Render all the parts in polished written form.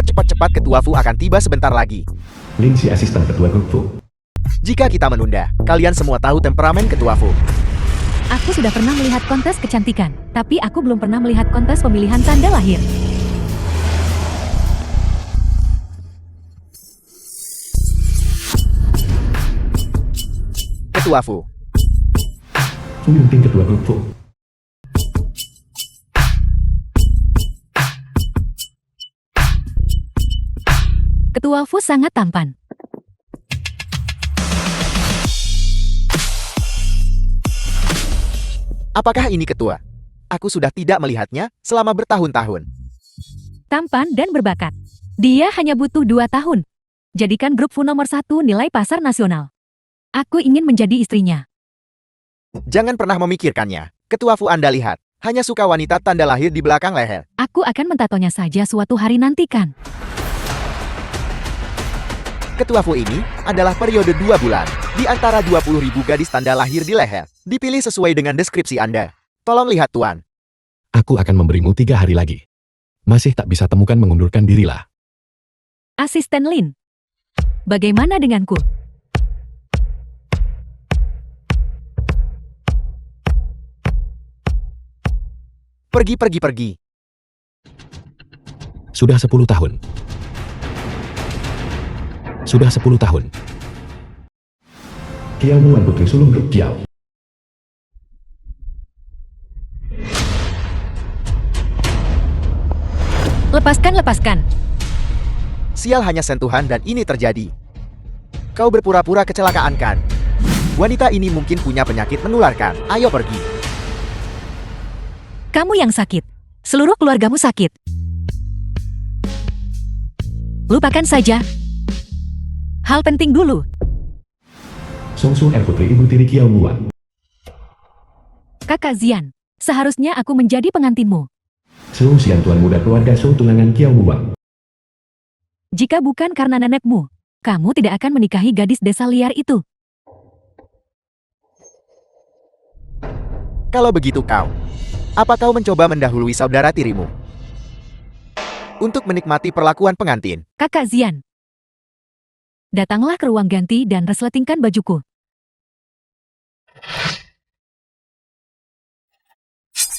Cepat, Ketua Fu akan tiba sebentar lagi. Lin si asisten ketua grup Fu. Jika kita menunda, kalian semua tahu temperamen Ketua Fu. Aku sudah pernah melihat kontes kecantikan, tapi aku belum pernah melihat kontes pemilihan tanda lahir. Ketua Fu. Pemimpin ketua grup Fu. Ketua Fu sangat tampan. Apakah ini ketua? Aku sudah tidak melihatnya selama bertahun-tahun. Tampan dan berbakat. Dia hanya butuh 2 tahun. Jadikan grup Fu nomor 1 nilai pasar nasional. Aku ingin menjadi istrinya. Jangan pernah memikirkannya. Ketua Fu Anda lihat, hanya suka wanita tanda lahir di belakang leher. Aku akan mentatonya saja suatu hari nantikan. Ketua Fu ini adalah periode 2 bulan, di antara 20.000 gadis tanda lahir di leher. Dipilih sesuai dengan deskripsi Anda. Tolong lihat Tuan. Aku akan memberimu 3 hari lagi. Masih tak bisa temukan mengundurkan dirilah. Asisten Lin. Bagaimana denganku? Pergi. Sudah 10 tahun. Sudah 10 tahun. Kiao Muan putri sulung grup Kiao. Lepaskan. Sial, hanya sentuhan dan ini terjadi. Kau berpura-pura kecelakaan kan? Wanita ini mungkin punya penyakit menularkan. Ayo pergi. Kamu yang sakit. Seluruh keluargamu sakit. Lupakan saja. Hal penting dulu. Song Sun putri ibu tiri Kiao Muan. Kakak Zian, seharusnya aku menjadi pengantinmu. Song Xian tuan muda keluarga Song tunangan Kiao Muan. Jika bukan karena nenekmu, kamu tidak akan menikahi gadis desa liar itu. Kalau begitu apa kau mencoba mendahului saudara tirimu? Untuk menikmati perlakuan pengantin. Kakak Zian, datanglah ke ruang ganti dan resletingkan bajuku.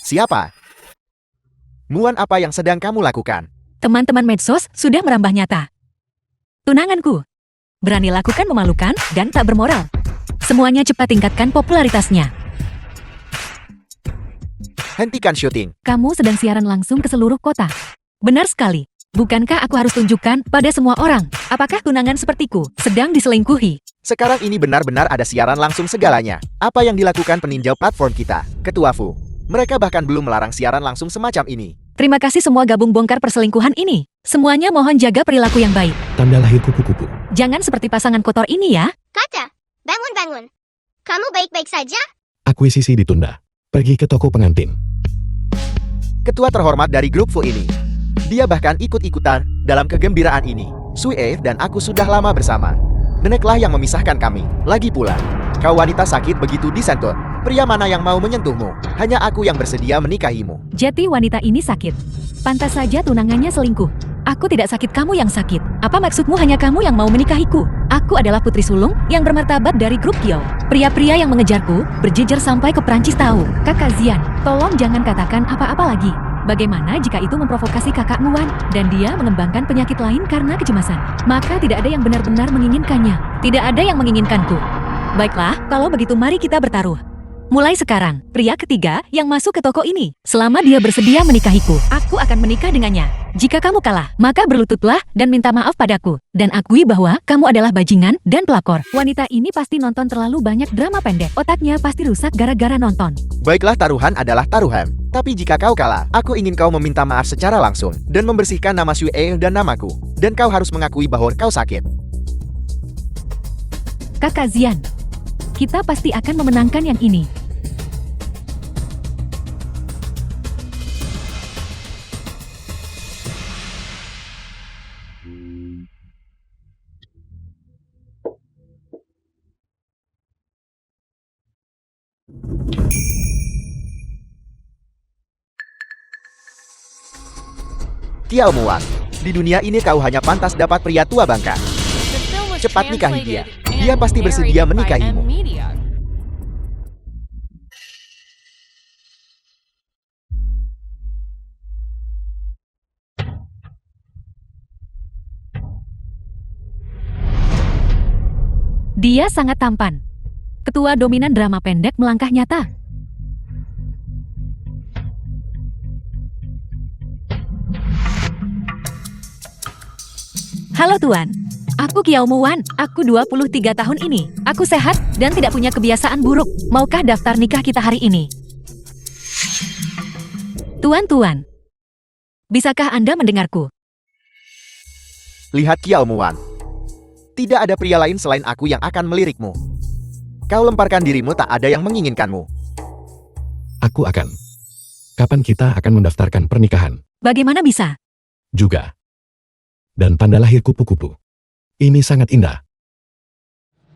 Siapa? Muan, apa yang sedang kamu lakukan? Teman-teman medsos sudah merambah nyata. Tunanganku. Berani lakukan memalukan dan tak bermoral. Semuanya cepat tingkatkan popularitasnya. Hentikan syuting. Kamu sedang siaran langsung ke seluruh kota. Benar sekali. Bukankah aku harus tunjukkan pada semua orang, apakah tunangan sepertiku sedang diselingkuhi? Sekarang ini benar-benar ada siaran langsung segalanya. Apa yang dilakukan peninjau platform kita, Ketua Fu? Mereka bahkan belum melarang siaran langsung semacam ini. Terima kasih semua gabung bongkar perselingkuhan ini. Semuanya mohon jaga perilaku yang baik. Tanda lahir kupu-kupu. Jangan seperti pasangan kotor ini ya. Kaca, bangun. Kamu baik-baik saja? Akuisisi ditunda. Pergi ke toko pengantin. Ketua terhormat dari grup Fu ini. Dia bahkan ikut-ikutan dalam kegembiraan ini. Sui dan aku sudah lama bersama. Neneklah yang memisahkan kami. Lagi pula, kau wanita sakit begitu disentuh. Pria mana yang mau menyentuhmu? Hanya aku yang bersedia menikahimu. Jadi wanita ini sakit. Pantas saja tunangannya selingkuh. Aku tidak sakit, kamu yang sakit. Apa maksudmu hanya kamu yang mau menikahiku? Aku adalah putri sulung yang bermartabat dari grup Kiao. Pria-pria yang mengejarku berjejer sampai ke Prancis tahu. Kakak Zian, tolong jangan katakan apa-apa lagi. Bagaimana jika itu memprovokasi kakak Muan dan dia mengembangkan penyakit lain karena kecemasan? Maka tidak ada yang benar-benar menginginkannya. Tidak ada yang menginginkanku. Baiklah, kalau begitu mari kita bertaruh. Mulai sekarang, pria ketiga yang masuk ke toko ini, selama dia bersedia menikahiku, aku akan menikah dengannya. Jika kamu kalah, maka berlututlah dan minta maaf padaku. Dan akui bahwa kamu adalah bajingan dan pelakor. Wanita ini pasti nonton terlalu banyak drama pendek. Otaknya pasti rusak gara-gara nonton. Baiklah, taruhan adalah taruhan. Tapi jika kau kalah, aku ingin kau meminta maaf secara langsung dan membersihkan nama Sui dan namaku. Dan kau harus mengakui bahwa kau sakit. Kakak Zian, kita pasti akan memenangkan yang ini. Kiao Muan, Di dunia ini kau hanya pantas dapat pria tua bangka. Cepat nikahi dia. Dia pasti bersedia menikahimu. Dia sangat tampan. Ketua dominan drama pendek melangkah nyata. Halo Tuan, aku Kiao Muwan, aku 23 tahun ini. Aku sehat dan tidak punya kebiasaan buruk. Maukah daftar nikah kita hari ini? Tuan, bisakah Anda mendengarku? Lihat Kiao Muwan. Tidak ada pria lain selain aku yang akan melirikmu. Kau lemparkan dirimu, tak ada yang menginginkanmu. Aku akan. Kapan kita akan mendaftarkan pernikahan? Bagaimana bisa? Juga. Dan tanda lahir kupu-kupu. Ini sangat indah.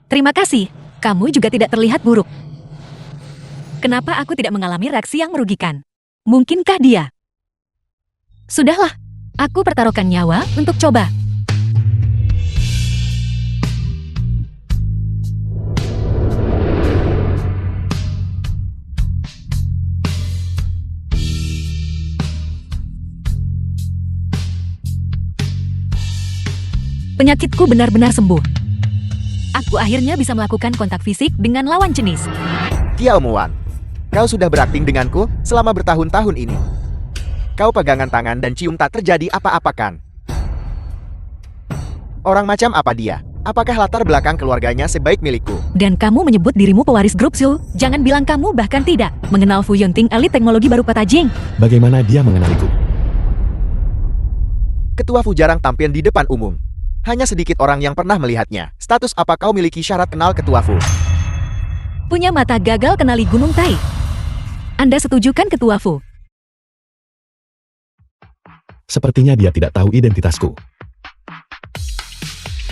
Terima kasih, kamu juga tidak terlihat buruk. Kenapa aku tidak mengalami reaksi yang merugikan? Mungkinkah dia? Sudahlah, aku pertaruhkan nyawa untuk coba. Penyakitku benar-benar sembuh. Aku akhirnya bisa melakukan kontak fisik dengan lawan jenis. Kiao Muwan, kau sudah berakting denganku selama bertahun-tahun ini. Kau pegangan tangan dan cium tak terjadi apa-apa kan? Orang macam apa dia? Apakah latar belakang keluarganya sebaik milikku? Dan kamu menyebut dirimu pewaris grup Zhou? Jangan bilang kamu bahkan tidak mengenal Fu Yunting, elit teknologi baru Patajing. Bagaimana dia mengenaliku? Ketua Fu jarang tampil di depan umum. Hanya sedikit orang yang pernah melihatnya. Status apa kau miliki syarat kenal Ketua Fu? Punya mata gagal kenali Gunung Tai. Anda setuju kan Ketua Fu? Sepertinya dia tidak tahu identitasku.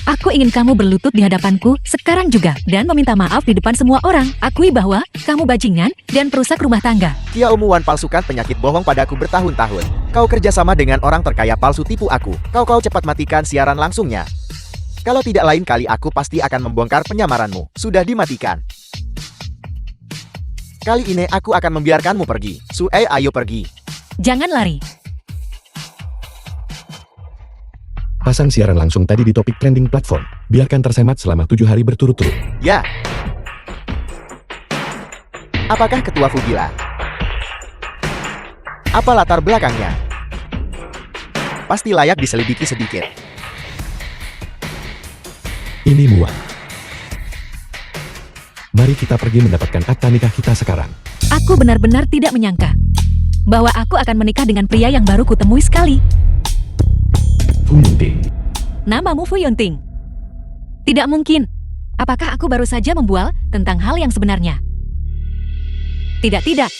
Aku ingin kamu berlutut di hadapanku sekarang juga dan meminta maaf di depan semua orang. Akui bahwa kamu bajingan dan perusak rumah tangga. Kiao Muwan palsukan penyakit bohong padaku bertahun-tahun. Kau kerjasama dengan orang terkaya palsu tipu aku. Kau cepat matikan siaran langsungnya. Kalau tidak lain kali aku pasti akan membongkar penyamaranmu. Sudah dimatikan. Kali ini aku akan membiarkanmu pergi. Sue, ayo pergi. Jangan lari. Pasang siaran langsung tadi di topik trending platform. Biarkan tersemat selama 7 hari berturut-turut. Ya. Apakah Ketua Fu gila? Apa latar belakangnya? Pasti layak diselidiki sedikit. Ini Muwan. Mari kita pergi mendapatkan akta nikah kita sekarang. Aku benar-benar tidak menyangka bahwa aku akan menikah dengan pria yang baru kutemui sekali. Fu Yunting. Namamu Fu Yunting. Tidak mungkin. Apakah aku baru saja membual tentang hal yang sebenarnya? Tidak.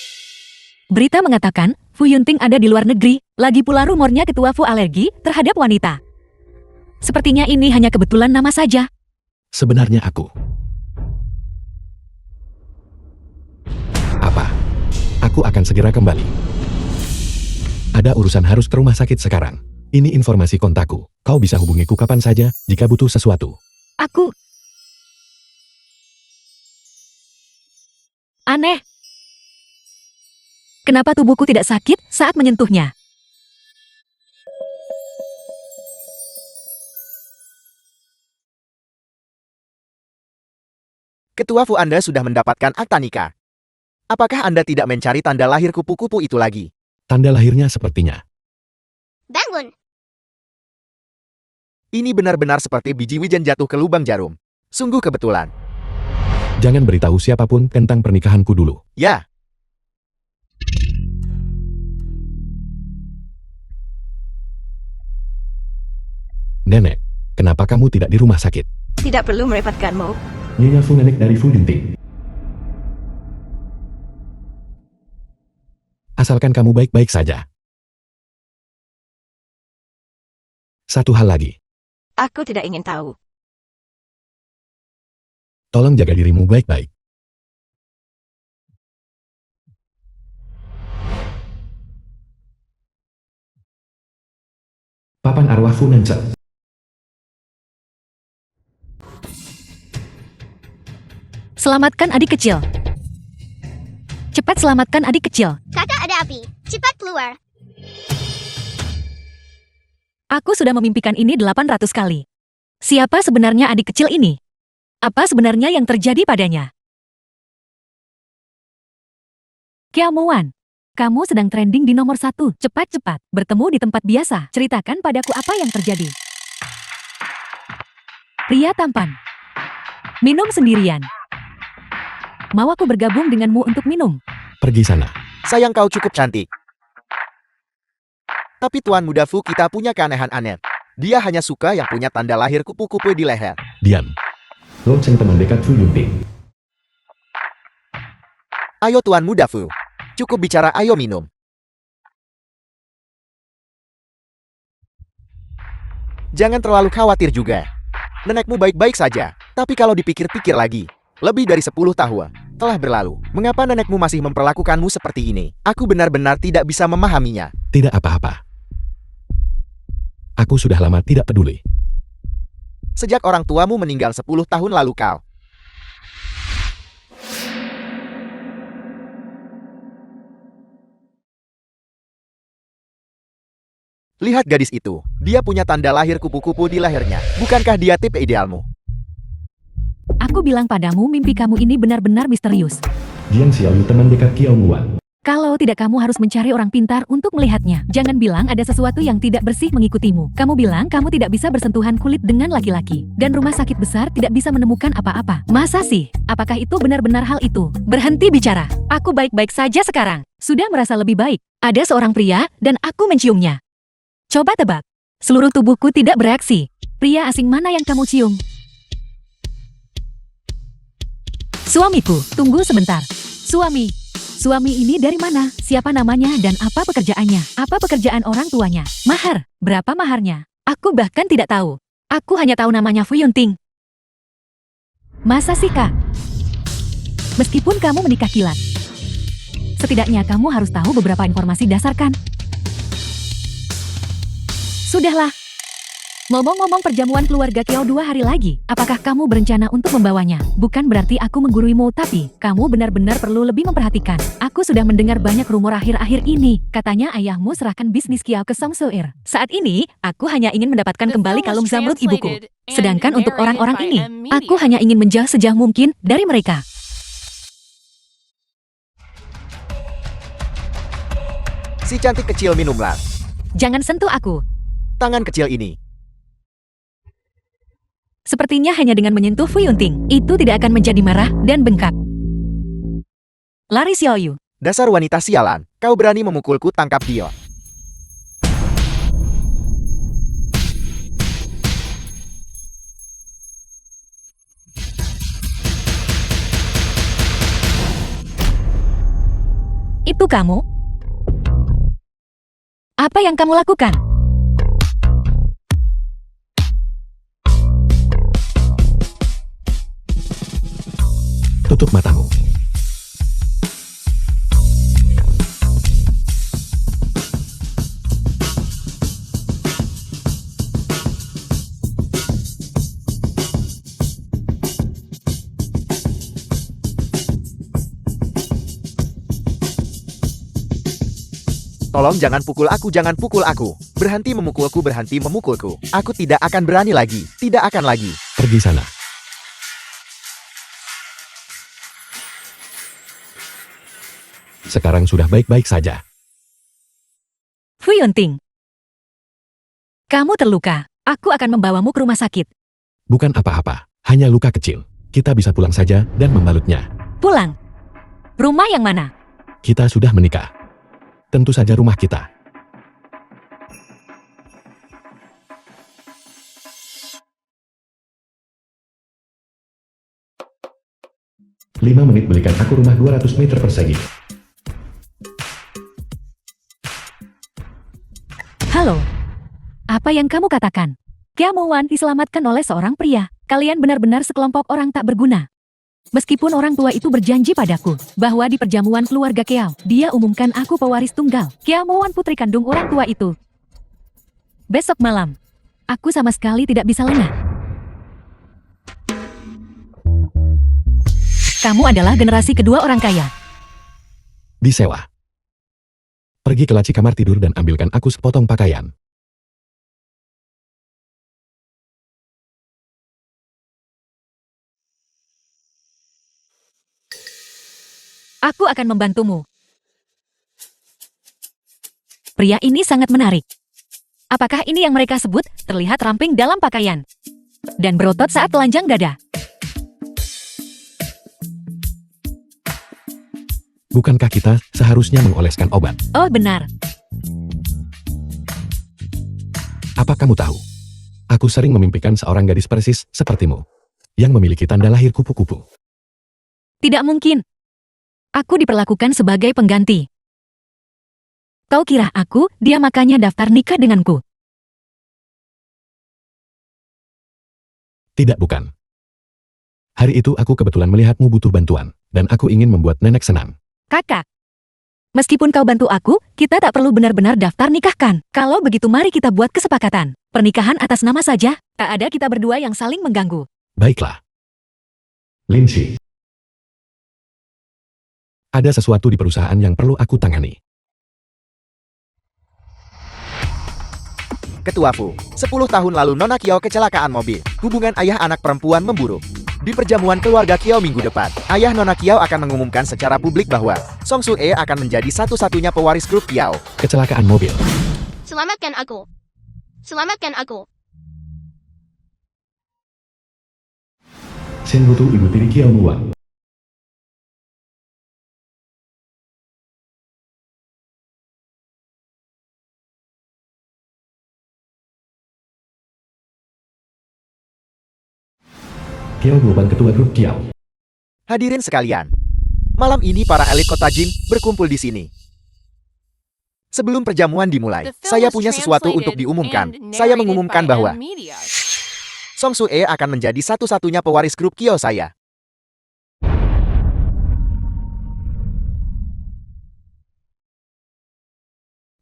Berita mengatakan Fu Yunting ada di luar negeri. Lagi pula rumornya Ketua Fu alergi terhadap wanita. Sepertinya ini hanya kebetulan nama saja. Sebenarnya aku. Apa? Aku akan segera kembali. Ada urusan harus ke rumah sakit sekarang. Ini informasi kontakku. Kau bisa hubungiku kapan saja jika butuh sesuatu. Aku... Aneh. Kenapa tubuhku tidak sakit saat menyentuhnya? Ketua Fu, Anda sudah mendapatkan akta nikah. Apakah Anda tidak mencari tanda lahir kupu-kupu itu lagi? Tanda lahirnya sepertinya. Bangun. Ini benar-benar seperti biji wijen jatuh ke lubang jarum. Sungguh kebetulan. Jangan beritahu siapapun tentang pernikahanku dulu. Ya. Nenek, kenapa kamu tidak di rumah sakit? Tidak perlu merepotkanmu. Nyonya Fu, nenek dari Fu Yunting. Asalkan kamu baik-baik saja. Satu hal lagi. Aku tidak ingin tahu. Tolong jaga dirimu baik-baik. Papan arwah Funancer. Selamatkan adik kecil. Cepat selamatkan adik kecil. Kakak ada api. Cepat keluar. Aku sudah memimpikan ini 800 kali. Siapa sebenarnya adik kecil ini? Apa sebenarnya yang terjadi padanya? Keamuan, kamu sedang trending di nomor 1. Cepat-cepat, bertemu di tempat biasa. Ceritakan padaku apa yang terjadi. Pria tampan. Minum sendirian. Mau aku bergabung denganmu untuk minum? Pergi sana. Sayang kau cukup cantik. Tapi Tuan Muda Fu kita punya keanehan aneh. Dia hanya suka yang punya tanda lahir kupu-kupu di leher. Diam. Lonceng teman dekat Fu Yunting. Ayo Tuan Muda Fu. Cukup bicara, ayo minum. Jangan terlalu khawatir juga. Nenekmu baik-baik saja. Tapi kalau dipikir-pikir lagi, lebih dari 10 tahun telah berlalu. Mengapa nenekmu masih memperlakukanmu seperti ini? Aku benar-benar tidak bisa memahaminya. Tidak apa-apa. Aku sudah lama tidak peduli. Sejak orang tuamu meninggal 10 tahun lalu kau. Lihat gadis itu. Dia punya tanda lahir kupu-kupu di lehernya. Bukankah dia tipe idealmu? Aku bilang padamu mimpi kamu ini benar-benar misterius. Jiang Xiaoyu teman dekat Kiao Muan. Kalau tidak kamu harus mencari orang pintar untuk melihatnya. Jangan bilang ada sesuatu yang tidak bersih mengikutimu. Kamu bilang kamu tidak bisa bersentuhan kulit dengan laki-laki. Dan rumah sakit besar tidak bisa menemukan apa-apa. Masa sih? Apakah itu benar-benar hal itu? Berhenti bicara. Aku baik-baik saja sekarang. Sudah merasa lebih baik. Ada seorang pria dan aku menciumnya. Coba tebak. Seluruh tubuhku tidak bereaksi. Pria asing mana yang kamu cium? Suamiku, tunggu sebentar. Suami ini dari mana? Siapa namanya dan apa pekerjaannya? Apa pekerjaan orang tuanya? Mahar, berapa maharnya? Aku bahkan tidak tahu. Aku hanya tahu namanya Fu Yunting. Masa sih, Kak? Meskipun kamu menikah kilat, setidaknya kamu harus tahu beberapa informasi dasar kan? Sudahlah. Ngomong-ngomong perjamuan keluarga Kiao 2 hari lagi, apakah kamu berencana untuk membawanya? Bukan berarti aku mengguruimu, tapi kamu benar-benar perlu lebih memperhatikan. Aku sudah mendengar banyak rumor akhir-akhir ini. Katanya ayahmu serahkan bisnis Kiao ke Song Soer. Saat ini, aku hanya ingin mendapatkan kembali kalung zamrud ibuku. Sedangkan untuk orang-orang ini, aku hanya ingin menjauh sejauh mungkin dari mereka. Si cantik kecil minumlah. Jangan sentuh aku. Tangan kecil ini. Sepertinya hanya dengan menyentuh Fu Yunting, itu tidak akan menjadi marah dan bengkak. Lari Xiaoyu. Dasar wanita sialan. Kau berani memukulku, tangkap dia. Itu kamu? Apa yang kamu lakukan? Tutup matamu. Tolong jangan pukul aku, jangan pukul aku. Berhenti memukulku, berhenti memukulku. Aku tidak akan berani lagi. Tidak akan lagi. Pergi sana. Sekarang sudah baik-baik saja. Fu Yunting. Kamu terluka. Aku akan membawamu ke rumah sakit. Bukan apa-apa, hanya luka kecil. Kita bisa pulang saja dan membalutnya. Pulang. Rumah yang mana? Kita sudah menikah. Tentu saja rumah kita. Lima menit belikan aku rumah 200 meter persegi. Halo. Apa yang kamu katakan? Keamuan diselamatkan oleh seorang pria. Kalian benar-benar sekelompok orang tak berguna. Meskipun orang tua itu berjanji padaku bahwa di perjamuan keluarga Kiao, dia umumkan aku pewaris tunggal. Keamuan putri kandung orang tua itu. Besok malam. Aku sama sekali tidak bisa lengah. Kamu adalah generasi kedua orang kaya. Disewa. Pergi ke laci kamar tidur dan ambilkan aku sepotong pakaian. Aku akan membantumu. Pria ini sangat menarik. Apakah ini yang mereka sebut terlihat ramping dalam pakaian? Dan berotot saat telanjang dada. Bukankah kita seharusnya mengoleskan obat? Oh benar. Apa kamu tahu? Aku sering memimpikan seorang gadis persis sepertimu, yang memiliki tanda lahir kupu-kupu. Tidak mungkin. Aku diperlakukan sebagai pengganti. Kau kira aku, dia makanya daftar nikah denganku. Tidak, bukan. Hari itu aku kebetulan melihatmu butuh bantuan, dan aku ingin membuat nenek senang. Kakak. Meskipun kau bantu aku, kita tak perlu benar-benar daftar nikahkan. Kalau begitu mari kita buat kesepakatan. Pernikahan atas nama saja, tak ada kita berdua yang saling mengganggu. Baiklah. Lindsay. Ada sesuatu di perusahaan yang perlu aku tangani. Ketua Fu, 10 tahun lalu Nona Kiao kecelakaan mobil. Hubungan ayah anak perempuan memburuk. Di perjamuan keluarga Kiao minggu depan, ayah Nona Kiao akan mengumumkan secara publik bahwa Song Soo-e akan menjadi satu-satunya pewaris grup Kiao. Kecelakaan mobil. Selamatkan aku. Selamatkan aku. Shin butuh ibu tiri Kiao Muang. Kiao Guoban ketua grup Kiao. Hadirin sekalian, malam ini para elit kota Jin berkumpul di sini. Sebelum perjamuan dimulai, saya punya sesuatu untuk diumumkan. Saya mengumumkan bahwa Song Soo-e akan menjadi satu-satunya pewaris grup Kiao saya.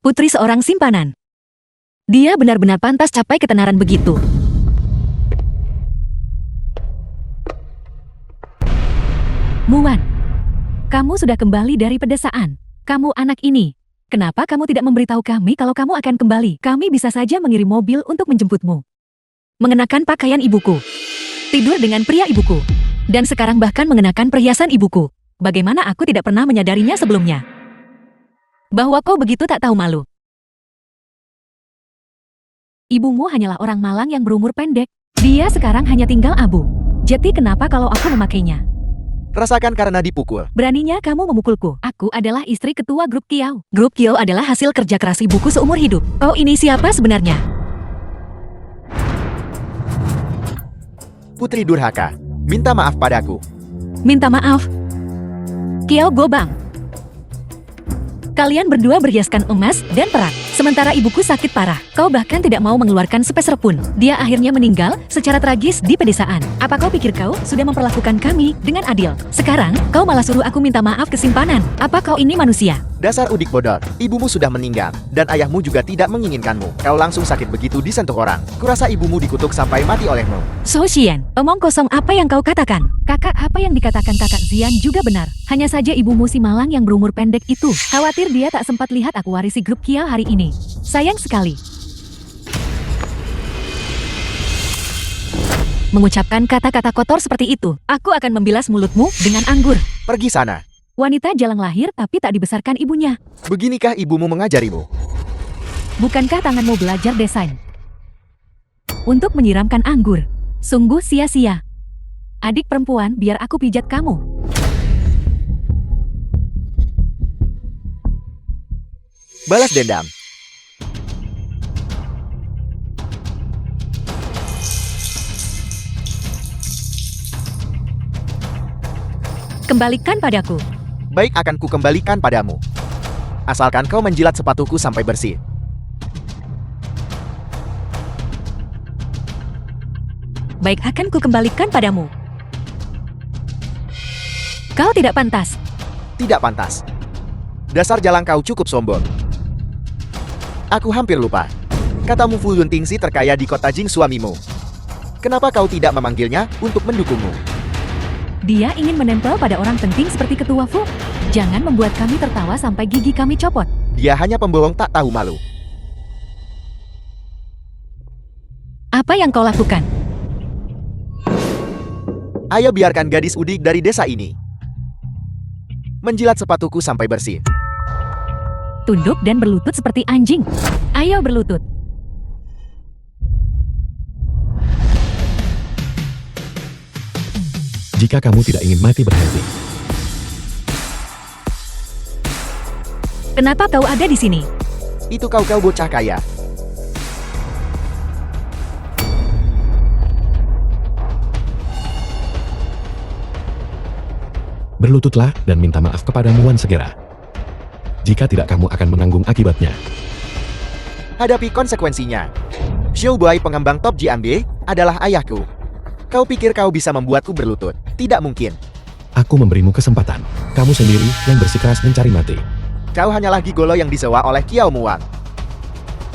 Putri seorang simpanan. Dia benar-benar pantas capai ketenaran begitu. Muan, kamu sudah kembali dari pedesaan. Kamu anak ini. Kenapa kamu tidak memberitahu kami kalau kamu akan kembali? Kami bisa saja mengirim mobil untuk menjemputmu. Mengenakan pakaian ibuku. Tidur dengan pria ibuku. Dan sekarang bahkan mengenakan perhiasan ibuku. Bagaimana aku tidak pernah menyadarinya sebelumnya? Bahwa kau begitu tak tahu malu. Ibumu hanyalah orang malang yang berumur pendek. Dia sekarang hanya tinggal abu. Jadi kenapa kalau aku memakainya? Rasakan karena dipukul. Beraninya kamu memukulku. Aku adalah istri ketua grup Kiao. Grup Kiao adalah hasil kerja keras ibuku seumur hidup. Kau ini siapa sebenarnya? Putri durhaka, minta maaf padaku. Minta maaf. Kiao Gobang. Kalian berdua berhiaskan emas dan perak. Sementara ibuku sakit parah. Kau bahkan tidak mau mengeluarkan sepeser pun. Dia akhirnya meninggal secara tragis di pedesaan. Apa kau pikir kau sudah memperlakukan kami dengan adil? Sekarang, kau malah suruh aku minta maaf ke simpanan. Apa kau ini manusia? Dasar udik bodor, ibumu sudah meninggal, dan ayahmu juga tidak menginginkanmu. Kau langsung sakit begitu disentuh orang. Kurasa ibumu dikutuk sampai mati olehmu. So Xian, omong kosong apa yang kau katakan? Kakak, apa yang dikatakan kakak Zian juga benar. Hanya saja ibumu si malang yang berumur pendek itu. Khawatir dia tak sempat lihat aku warisi grup Kiao hari ini. Sayang sekali. Mengucapkan kata-kata kotor seperti itu, aku akan membilas mulutmu dengan anggur. Pergi sana. Wanita jalang lahir tapi tak dibesarkan ibunya. Beginikah ibumu mengajarimu? Bukankah tanganmu belajar desain? Untuk menyiramkan anggur. Sungguh sia-sia. Adik perempuan, biar aku pijat kamu. Balas dendam. Kembalikan padaku. Baik, akan kukembalikan padamu. Asalkan kau menjilat sepatuku sampai bersih. Baik, akan kukembalikan padamu. Kau tidak pantas. Tidak pantas. Dasar jalang kau cukup sombong. Aku hampir lupa. Katamu Fu Yuntingsi terkaya di kota Jing suamimu. Kenapa kau tidak memanggilnya untuk mendukungmu? Dia ingin menempel pada orang penting seperti Ketua Fu. Jangan membuat kami tertawa sampai gigi kami copot. Dia hanya pembohong tak tahu malu. Apa yang kau lakukan? Ayo biarkan gadis udik dari desa ini menjilat sepatuku sampai bersih. Tunduk dan berlutut seperti anjing. Ayo berlutut. Jika kamu tidak ingin mati berhenti. Kenapa kau ada di sini? Itu kau bocah kaya. Berlututlah dan minta maaf kepada Muan segera. Jika tidak kamu akan menanggung akibatnya. Hadapi konsekuensinya. Xiao Buai pengembang top JMB adalah ayahku. Kau pikir kau bisa membuatku berlutut? Tidak mungkin. Aku memberimu kesempatan. Kamu sendiri yang bersikeras mencari mati. Kau hanyalah gigolo yang disewa oleh Kiao Muan.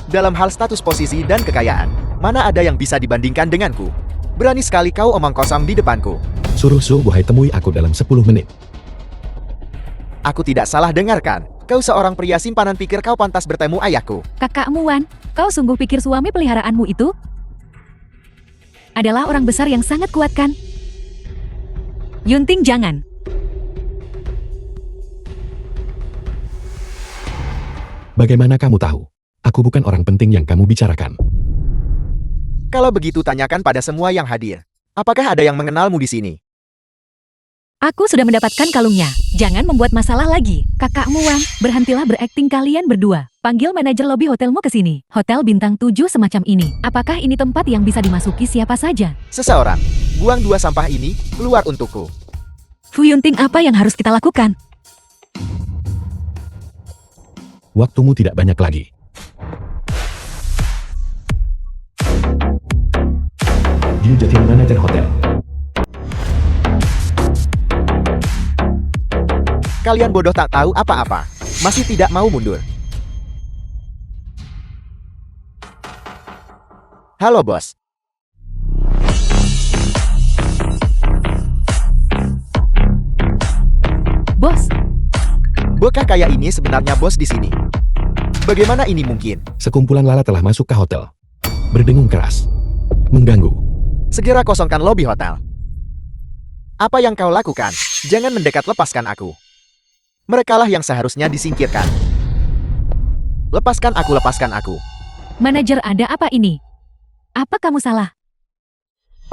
Dalam hal status posisi dan kekayaan, mana ada yang bisa dibandingkan denganku? Berani sekali kau omong kosong di depanku. Suruh Xiao Buai temui aku dalam 10 menit. Aku tidak salah dengarkan. Kau seorang pria simpanan pikir kau pantas bertemu ayahku. Kakakmu Wan, kau sungguh pikir suami peliharaanmu itu adalah orang besar yang sangat kuat kan? Yunting jangan. Bagaimana kamu tahu? Aku bukan orang penting yang kamu bicarakan. Kalau begitu tanyakan pada semua yang hadir. Apakah ada yang mengenalmu di sini? Aku sudah mendapatkan kalungnya. Jangan membuat masalah lagi. Kakakmu Wan, berhentilah berakting kalian berdua. Panggil manajer lobi hotelmu ke sini. Hotel bintang 7 semacam ini. Apakah ini tempat yang bisa dimasuki siapa saja? Seseorang. Buang 2 sampah ini keluar untukku. Fu Yunting, apa yang harus kita lakukan? Waktumu tidak banyak lagi. Dia jadi manajer hotel. Kalian bodoh tak tahu apa-apa. Masih tidak mau mundur. Halo bos. Bos, Bocah kaya ini sebenarnya bos di sini. Bagaimana ini mungkin? Sekumpulan lala telah masuk ke hotel. Berdengung keras. Mengganggu. Segera kosongkan lobi hotel. Apa yang kau lakukan? Jangan mendekat, lepaskan aku. Merekalah yang seharusnya disingkirkan. Lepaskan aku, lepaskan aku. manajer, ada apa ini? Apa kamu salah?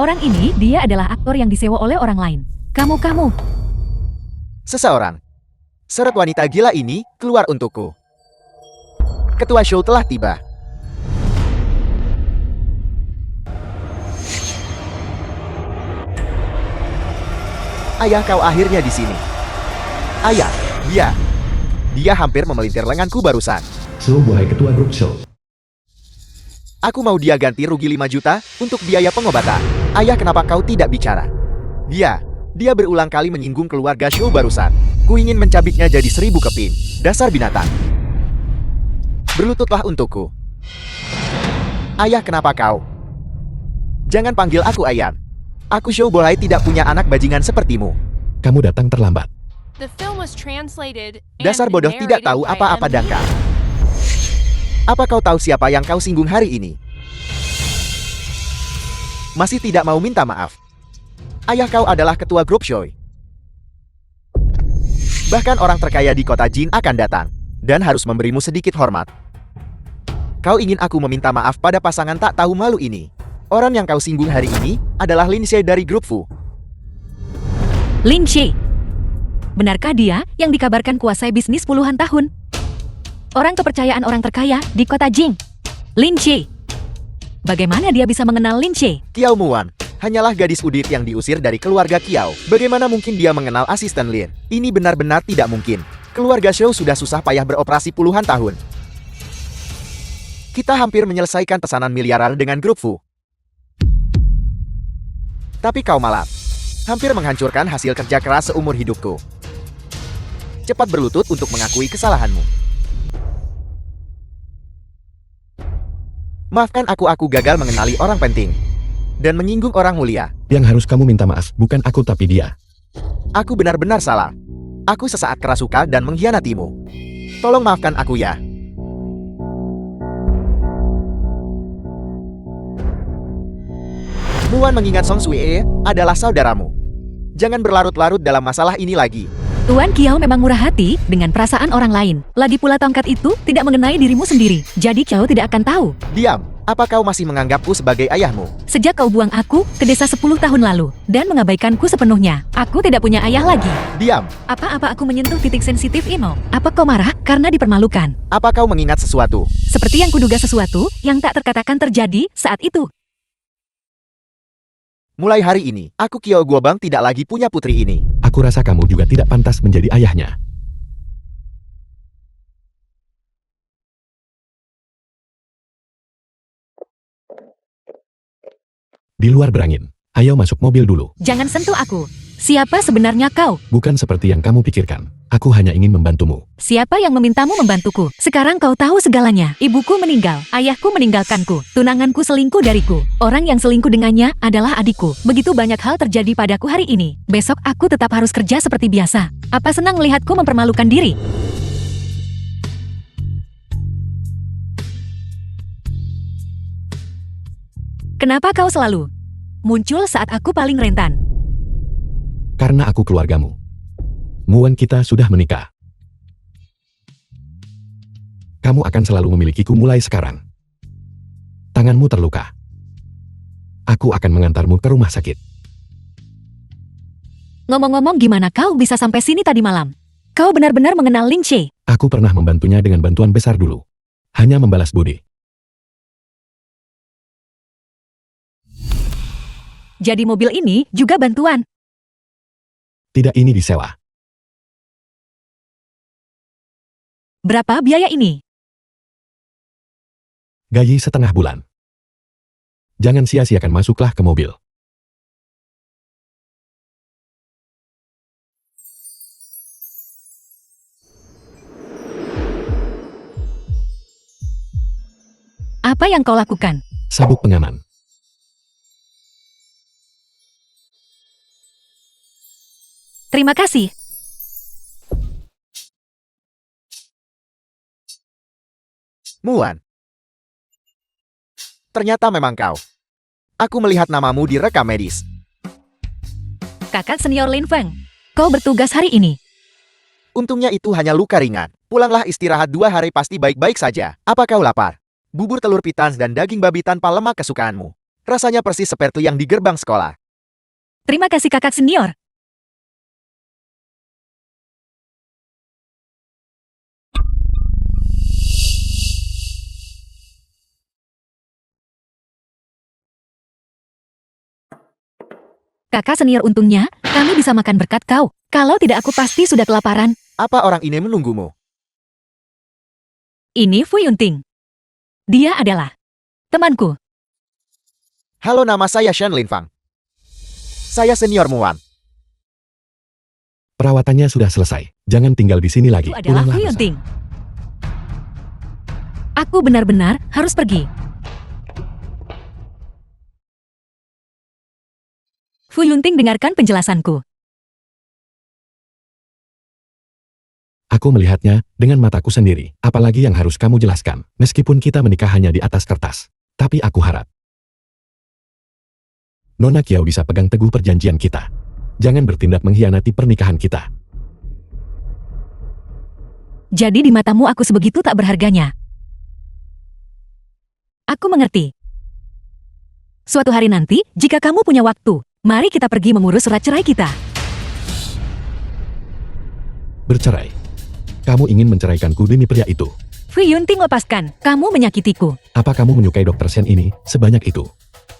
Orang ini, dia adalah aktor yang disewa oleh orang lain. Kamu. Seseorang. Seret wanita gila ini keluar untukku. Ketua show telah tiba. Ayah, kau akhirnya di sini. Ayah, dia hampir memelintir lenganku barusan. Xiao Buai ketua grup show. Aku mau dia ganti rugi 5 juta untuk biaya pengobatan. Ayah, kenapa kau tidak bicara? Dia berulang kali menyinggung keluarga show barusan. Ku ingin mencabiknya jadi 1000 keping. Dasar binatang. Berlututlah untukku. Ayah, kenapa kau? Jangan panggil aku ayah. Aku Xiao Buai tidak punya anak bajingan sepertimu. Kamu datang terlambat. The film was translated and Dasar bodoh tidak narrated tahu by apa-apa M. dangkal. Apa kau tahu siapa yang kau singgung hari ini? Masih tidak mau minta maaf. Ayah kau adalah ketua grup show. Bahkan orang terkaya di kota Jin akan datang dan harus memberimu sedikit hormat. Kau ingin aku meminta maaf pada pasangan tak tahu malu ini? Orang yang kau singgung hari ini adalah Lin Xie dari grup Fu. Lin Xie. Benarkah dia yang dikabarkan kuasai bisnis puluhan tahun? Orang kepercayaan orang terkaya di kota Jing. Lin Xie. Bagaimana dia bisa mengenal Lin Xie? Kiao Muan hanyalah gadis udit yang diusir dari keluarga Kiao. Bagaimana mungkin dia mengenal asisten Lin? Ini benar-benar tidak mungkin. Keluarga Xiao sudah susah payah beroperasi puluhan tahun. Kita hampir menyelesaikan pesanan miliaran dengan grup Fu. Tapi kau malah hampir menghancurkan hasil kerja keras seumur hidupku. Cepat berlutut untuk mengakui kesalahanmu. Maafkan aku gagal mengenali orang penting. Dan menyinggung orang mulia. Yang harus kamu minta maaf bukan aku tapi dia. Aku benar-benar salah. Aku sesaat kerasukan dan mengkhianatimu. Tolong maafkan aku ya. Muan mengingat Song Sui adalah saudaramu. Jangan berlarut-larut dalam masalah ini lagi. Tuan Kiao memang murah hati dengan perasaan orang lain. Lagi pula tongkat itu tidak mengenai dirimu sendiri. Jadi Kiao tidak akan tahu. Diam, apa kau masih menganggapku sebagai ayahmu? Sejak kau buang aku ke desa 10 tahun lalu dan mengabaikanku sepenuhnya, aku tidak punya ayah lagi. Diam, Apa-apa aku menyentuh titik sensitif Imo? Apa kau marah karena dipermalukan? apa kau mengingat sesuatu? Seperti yang kuduga sesuatu yang tak terkatakan terjadi saat itu. Mulai hari ini, aku Kiao Guobang tidak lagi punya putri ini. Aku rasa kamu juga tidak pantas menjadi ayahnya. Di luar berangin. Ayo masuk mobil dulu. Jangan sentuh aku. Siapa sebenarnya kau? Bukan seperti yang kamu pikirkan. Aku hanya ingin membantumu. Siapa yang memintamu membantuku? Sekarang kau tahu segalanya. Ibuku meninggal, ayahku meninggalkanku, tunanganku selingkuh dariku. Orang yang selingkuh dengannya adalah adikku. Begitu banyak hal terjadi padaku hari ini. Besok aku tetap harus kerja seperti biasa. Apa senang melihatku mempermalukan diri? Kenapa kau selalu muncul saat aku paling rentan? Karena aku keluargamu. Muan kita sudah menikah. Kamu akan selalu memilikiku mulai sekarang. Tanganmu terluka. Aku akan mengantarmu ke rumah sakit. Ngomong-ngomong, gimana kau bisa sampai sini tadi malam? Kau benar-benar mengenal Ling Che. Aku pernah membantunya dengan bantuan besar dulu. Hanya membalas budi. Jadi mobil ini juga bantuan. Tidak, ini disewa. Berapa biaya ini? Gaji setengah bulan. Jangan sia-siakan, masuklah ke mobil. Apa yang kau lakukan? Sabuk pengaman. Terima kasih. Muan. Ternyata memang kau. Aku melihat namamu di rekam medis. Kakak senior Lin Feng, kau bertugas hari ini. Untungnya itu hanya luka ringan. Pulanglah istirahat 2 hari, pasti baik-baik saja. Apa kau lapar? Bubur telur pitans dan daging babi tanpa lemak kesukaanmu. Rasanya persis seperti yang di gerbang sekolah. Terima kasih kakak senior. Kakak senior, untungnya kami bisa makan berkat kau. Kalau tidak aku pasti sudah kelaparan. Apa orang ini menunggumu? Ini Fu Yunting. Dia adalah temanku. Halo, nama saya Shen Linfang. Saya senior Muan. Perawatannya sudah selesai. Jangan tinggal di sini lagi. Itu adalah Pulanglah Fu bersama. Yunting. Aku benar-benar harus pergi. Fu Yunting, dengarkan penjelasanku. Aku melihatnya dengan mataku sendiri. Apalagi yang harus kamu jelaskan. Meskipun kita menikah hanya di atas kertas. Tapi aku harap Nona Kiao bisa pegang teguh perjanjian kita. Jangan bertindak mengkhianati pernikahan kita. Jadi di matamu aku sebegitu tak berharganya. Aku mengerti. Suatu hari nanti, jika kamu punya waktu, mari kita pergi mengurus surat cerai kita. Bercerai. Kamu ingin menceraikanku demi pria itu. Fu Yunting, lepaskan. Kamu menyakitiku. Apa kamu menyukai Dr. Shen ini sebanyak itu?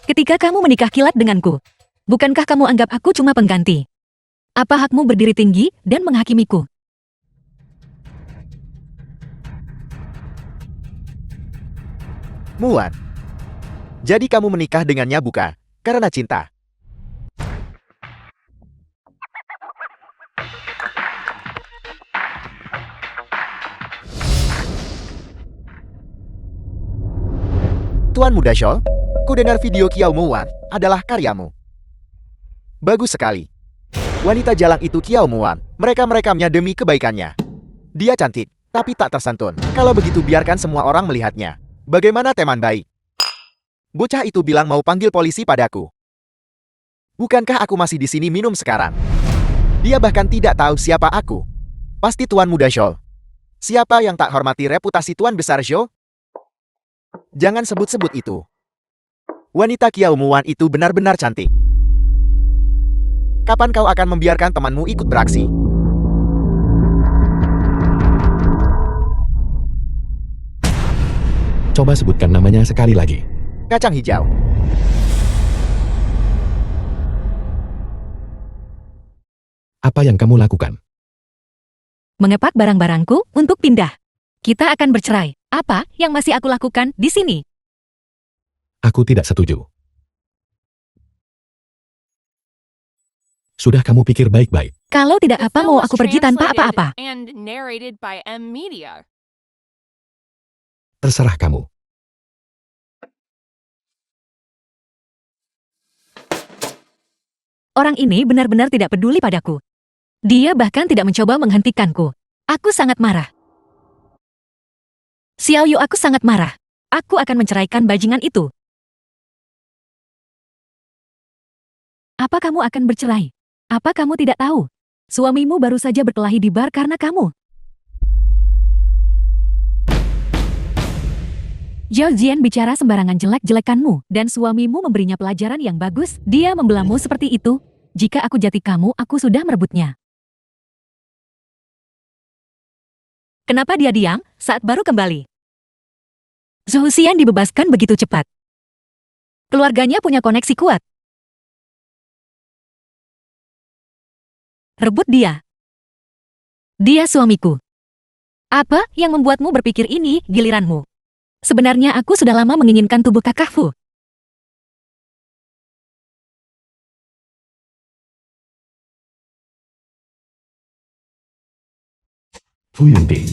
Ketika kamu menikah kilat denganku, bukankah kamu anggap aku cuma pengganti? Apa hakmu berdiri tinggi dan menghakimiku? Muan. Jadi kamu menikah dengannya bukan karena cinta? Tuan Muda Shol, kudengar video Kiao Muan adalah karyamu. Bagus sekali. Wanita jalang itu Kiao Muan, mereka merekamnya demi kebaikannya. Dia cantik, tapi tak tersantun. Kalau begitu biarkan semua orang melihatnya. Bagaimana teman baik? Bocah itu bilang mau panggil polisi padaku. Bukankah aku masih di sini minum sekarang? Dia bahkan tidak tahu siapa aku. Pasti Tuan Muda Shol. Siapa yang tak hormati reputasi Tuan Besar Zhou? Jangan sebut-sebut itu. Wanita Kiao Muan itu benar-benar cantik. Kapan kau akan membiarkan temanmu ikut beraksi? Coba sebutkan namanya sekali lagi. Kacang hijau. Apa yang kamu lakukan? Mengepak barang-barangku untuk pindah. Kita akan bercerai. Apa yang masih aku lakukan di sini? Aku tidak setuju. Sudah kamu pikir baik-baik. Kalau tidak The apa film mau was aku pergi tanpa translated apa-apa? And narrated by M Media. Terserah kamu. Orang ini benar-benar tidak peduli padaku. Dia bahkan tidak mencoba menghentikanku. Aku sangat marah. Xiao Yu, aku sangat marah. Aku akan menceraikan bajingan itu. Apa kamu akan bercerai? Apa kamu tidak tahu? Suamimu baru saja berkelahi di bar karena kamu. Zhao Jian bicara sembarangan jelek-jelekanmu, dan suamimu memberinya pelajaran yang bagus. Dia membelamu seperti itu. Jika aku jati kamu, aku sudah merebutnya. Kenapa dia diam saat baru kembali? Zhou Xian dibebaskan begitu cepat. Keluarganya punya koneksi kuat. Rebut dia. Dia suamiku. Apa yang membuatmu berpikir ini, giliranmu? Sebenarnya aku sudah lama menginginkan tubuh kakakku. Fu Yunting.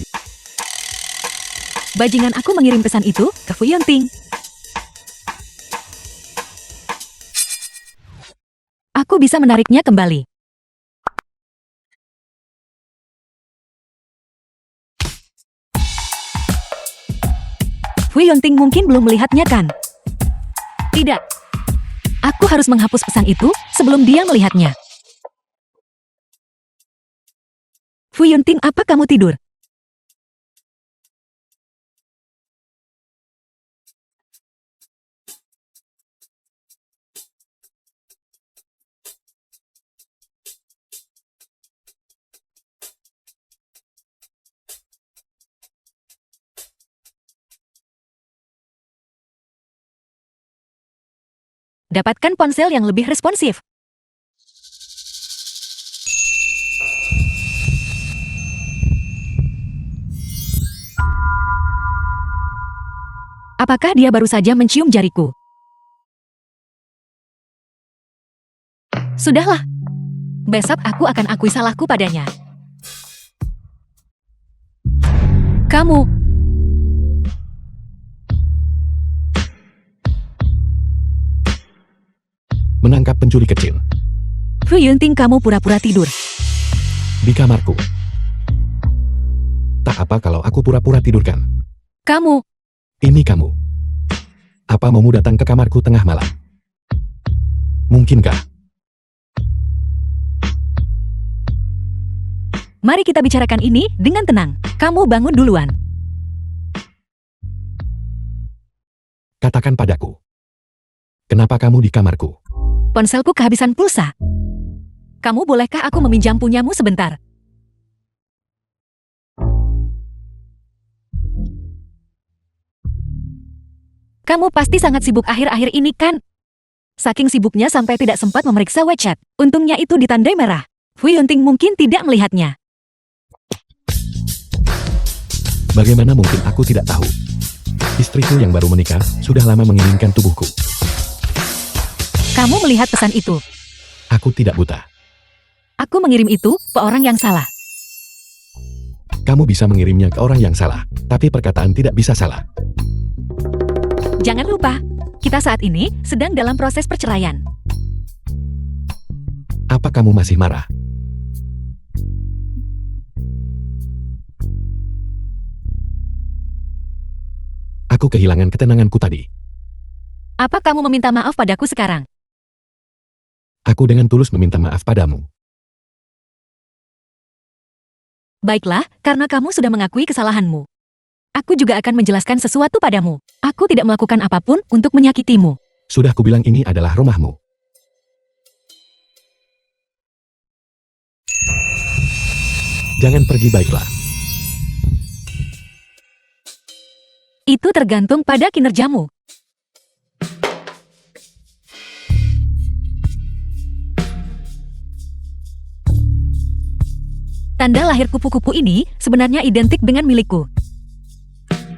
Bajingan aku mengirim pesan itu ke Fu Yunting. Aku bisa menariknya kembali. Fu Yunting mungkin belum melihatnya kan? Tidak. Aku harus menghapus pesan itu sebelum dia melihatnya. Fu Yunting, apa kamu tidur? Dapatkan ponsel yang lebih responsif. Apakah dia baru saja mencium jariku? Sudahlah. Besok aku akan akui salahku padanya. Kamu. Menangkap pencuri kecil. Fu Yunting, kamu pura-pura tidur. Di kamarku. Tak apa kalau aku pura-pura tidurkan. Kamu. Ini kamu. Apa maumu datang ke kamarku tengah malam? Mungkinkah? Mari kita bicarakan ini dengan tenang. Kamu bangun duluan. Katakan padaku. Kenapa kamu di kamarku? Ponselku kehabisan pulsa. Kamu bolehkah aku meminjam punyamu sebentar? Kamu pasti sangat sibuk akhir-akhir ini kan? Saking sibuknya sampai tidak sempat memeriksa WeChat. Untungnya itu ditandai merah. Fu Yunting mungkin tidak melihatnya. Bagaimana mungkin aku tidak tahu? Istriku yang baru menikah sudah lama menginginkan tubuhku. Kamu melihat pesan itu. Aku tidak buta. Aku mengirim itu ke orang yang salah. Kamu bisa mengirimnya ke orang yang salah, tapi perkataan tidak bisa salah. Jangan lupa, kita saat ini sedang dalam proses perceraian. Apa kamu masih marah? Aku kehilangan ketenanganku tadi. Apa kamu meminta maaf padaku sekarang? Aku dengan tulus meminta maaf padamu. Baiklah, karena kamu sudah mengakui kesalahanmu. Aku juga akan menjelaskan sesuatu padamu. Aku tidak melakukan apapun untuk menyakitimu. Sudah kubilang ini adalah rumahmu. Jangan pergi baiklah. Itu tergantung pada kinerjamu. Tanda lahir kupu-kupu ini sebenarnya identik dengan milikku.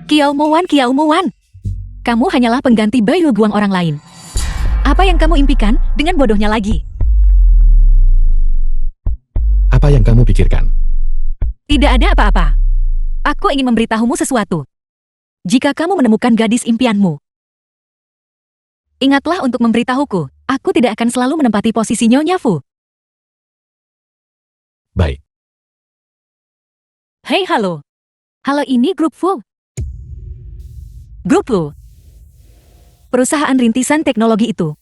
Kiao Mowan, kamu hanyalah pengganti Bai Luguang orang lain. Apa yang kamu impikan dengan bodohnya lagi? Apa yang kamu pikirkan? Tidak ada apa-apa. Aku ingin memberitahumu sesuatu. Jika kamu menemukan gadis impianmu, ingatlah untuk memberitahuku. Aku tidak akan selalu menempati posisi Nyonya Fu. Baik. Hei, halo. Halo, ini Grup Fu. Grup Fu. Perusahaan rintisan teknologi itu.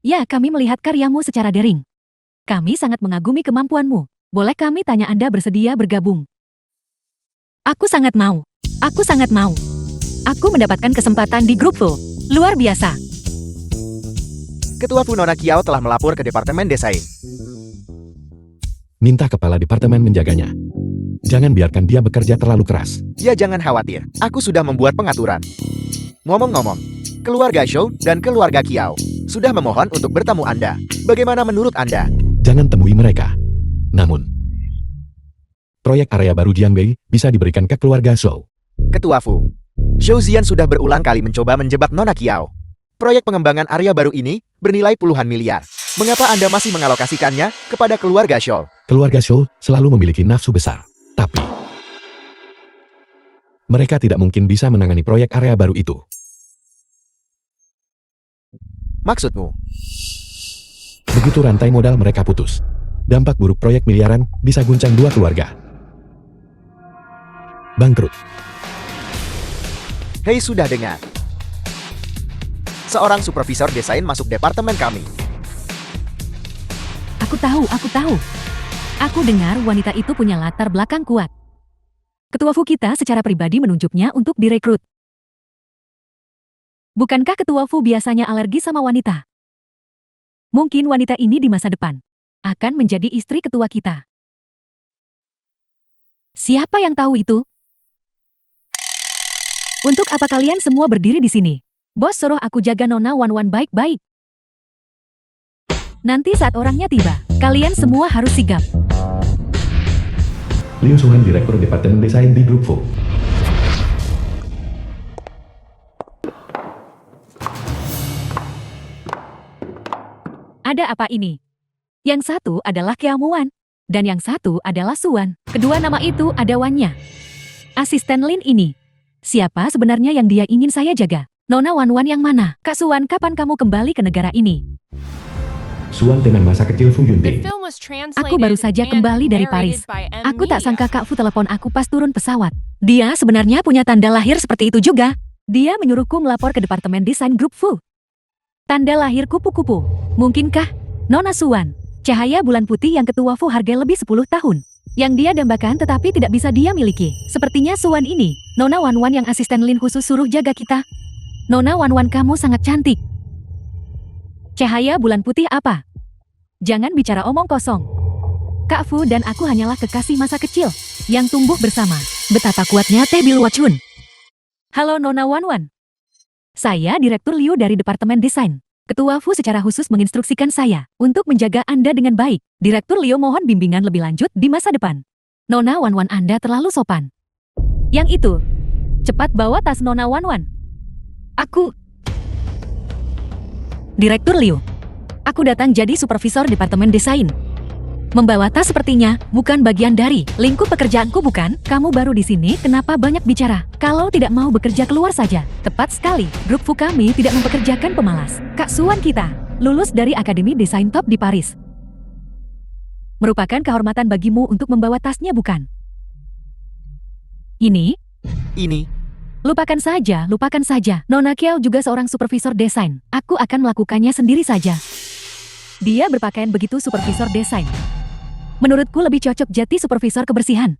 Ya, kami melihat karyamu secara daring. Kami sangat mengagumi kemampuanmu. Boleh kami tanya Anda bersedia bergabung? Aku sangat mau. Aku sangat mau. Aku mendapatkan kesempatan di Grup Fu. Luar biasa. Ketua Fu Nona Kiao telah melapor ke Departemen Desain. Minta kepala departemen menjaganya. Jangan biarkan dia bekerja terlalu keras. Ya jangan khawatir, aku sudah membuat pengaturan. Ngomong-ngomong, keluarga Shou dan keluarga Kiao sudah memohon untuk bertemu Anda. Bagaimana menurut Anda? Jangan temui mereka. Namun, proyek area baru Jiangbei bisa diberikan ke keluarga Shou. Ketua Fu, Shou Zian sudah berulang kali mencoba menjebak Nona Kiao. Proyek pengembangan area baru ini bernilai puluhan miliar. Mengapa Anda masih mengalokasikannya kepada keluarga Shou? Keluarga Shou selalu memiliki nafsu besar. Tapi, mereka tidak mungkin bisa menangani proyek area baru itu. Maksudmu? Begitu rantai modal mereka putus, dampak buruk proyek miliaran bisa guncang dua keluarga. Bangkrut. Hei, sudah dengar. Seorang supervisor desain masuk departemen kami. Aku tahu. Aku dengar wanita itu punya latar belakang kuat. Ketua Fu kita secara pribadi menunjuknya untuk direkrut. Bukankah Ketua Fu biasanya alergi sama wanita? Mungkin wanita ini di masa depan akan menjadi istri ketua kita. Siapa yang tahu itu? Untuk apa kalian semua berdiri di sini? Bos suruh aku jaga Nona Wan baik-baik. Nanti saat orangnya tiba, kalian semua harus sigap. Liu Suhan, Direktur Departemen Desain di Grup Fu. Ada apa ini? Yang satu adalah Kiamuan, dan yang satu adalah Suan. Kedua nama itu ada Wannya. Asisten Lin ini. Siapa sebenarnya yang dia ingin saya jaga? Nona Wan yang mana? Kak Suan, kapan kamu kembali ke negara ini? Suan teman masa kecil Fu The Yunting. film was Aku baru translated saja and kembali dari Paris. narrated by M. Aku tak Media. sangka Kak Fu telepon aku pas turun pesawat. Dia sebenarnya punya tanda lahir seperti itu juga. Dia menyuruhku melapor ke Departemen Desain Grup Fu. Tanda lahir kupu-kupu. Mungkinkah? Nona Suan, cahaya bulan putih yang ketua Fu harga lebih 10 tahun. Yang dia dambakan tetapi tidak bisa dia miliki. Sepertinya Suan ini, Nona Wan yang asisten Lin khusus suruh jaga kita. Nona Wan kamu sangat cantik. Cahaya bulan putih apa? Jangan bicara omong kosong. Kak Fu dan aku hanyalah kekasih masa kecil yang tumbuh bersama. Betapa kuatnya Teh Bil Wachun. Halo Nona Wan. Saya Direktur Liu dari Departemen Desain. Ketua Fu secara khusus menginstruksikan saya untuk menjaga Anda dengan baik. Direktur Liu mohon bimbingan lebih lanjut di masa depan. Nona Wan Anda terlalu sopan. Yang itu, cepat bawa tas Nona Wan. Aku... Direktur Liu. Aku datang jadi supervisor Departemen Desain. Membawa tas sepertinya bukan bagian dari lingkup pekerjaanku, bukan? Kamu baru di sini, kenapa banyak bicara? Kalau tidak mau bekerja, keluar saja. Tepat sekali, grup Fu kami tidak mempekerjakan pemalas. Kak Suan kita lulus dari Akademi Desain Top di Paris. Merupakan kehormatan bagimu untuk membawa tasnya, bukan? Ini? Lupakan saja, lupakan saja. Nona Kiao juga seorang supervisor desain. Aku akan melakukannya sendiri saja. Dia berpakaian begitu supervisor desain. Menurutku lebih cocok jadi supervisor kebersihan.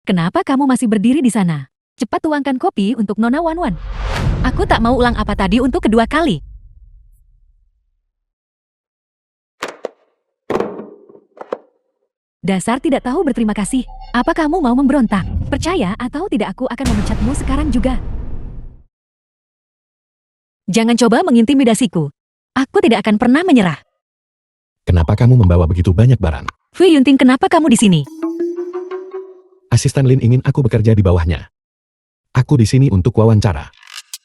Kenapa kamu masih berdiri di sana? Cepat tuangkan kopi untuk Nona Wanwan. Aku tak mau ulang apa tadi untuk kedua kali. Dasar tidak tahu berterima kasih. Apa kamu mau memberontak? Percaya atau tidak, aku akan memecatmu sekarang juga. Jangan coba mengintimidasiku. Aku tidak akan pernah menyerah. Kenapa kamu membawa begitu banyak barang? Fui Yunting, kenapa kamu di sini? Asisten Lin ingin aku bekerja di bawahnya. Aku di sini untuk wawancara.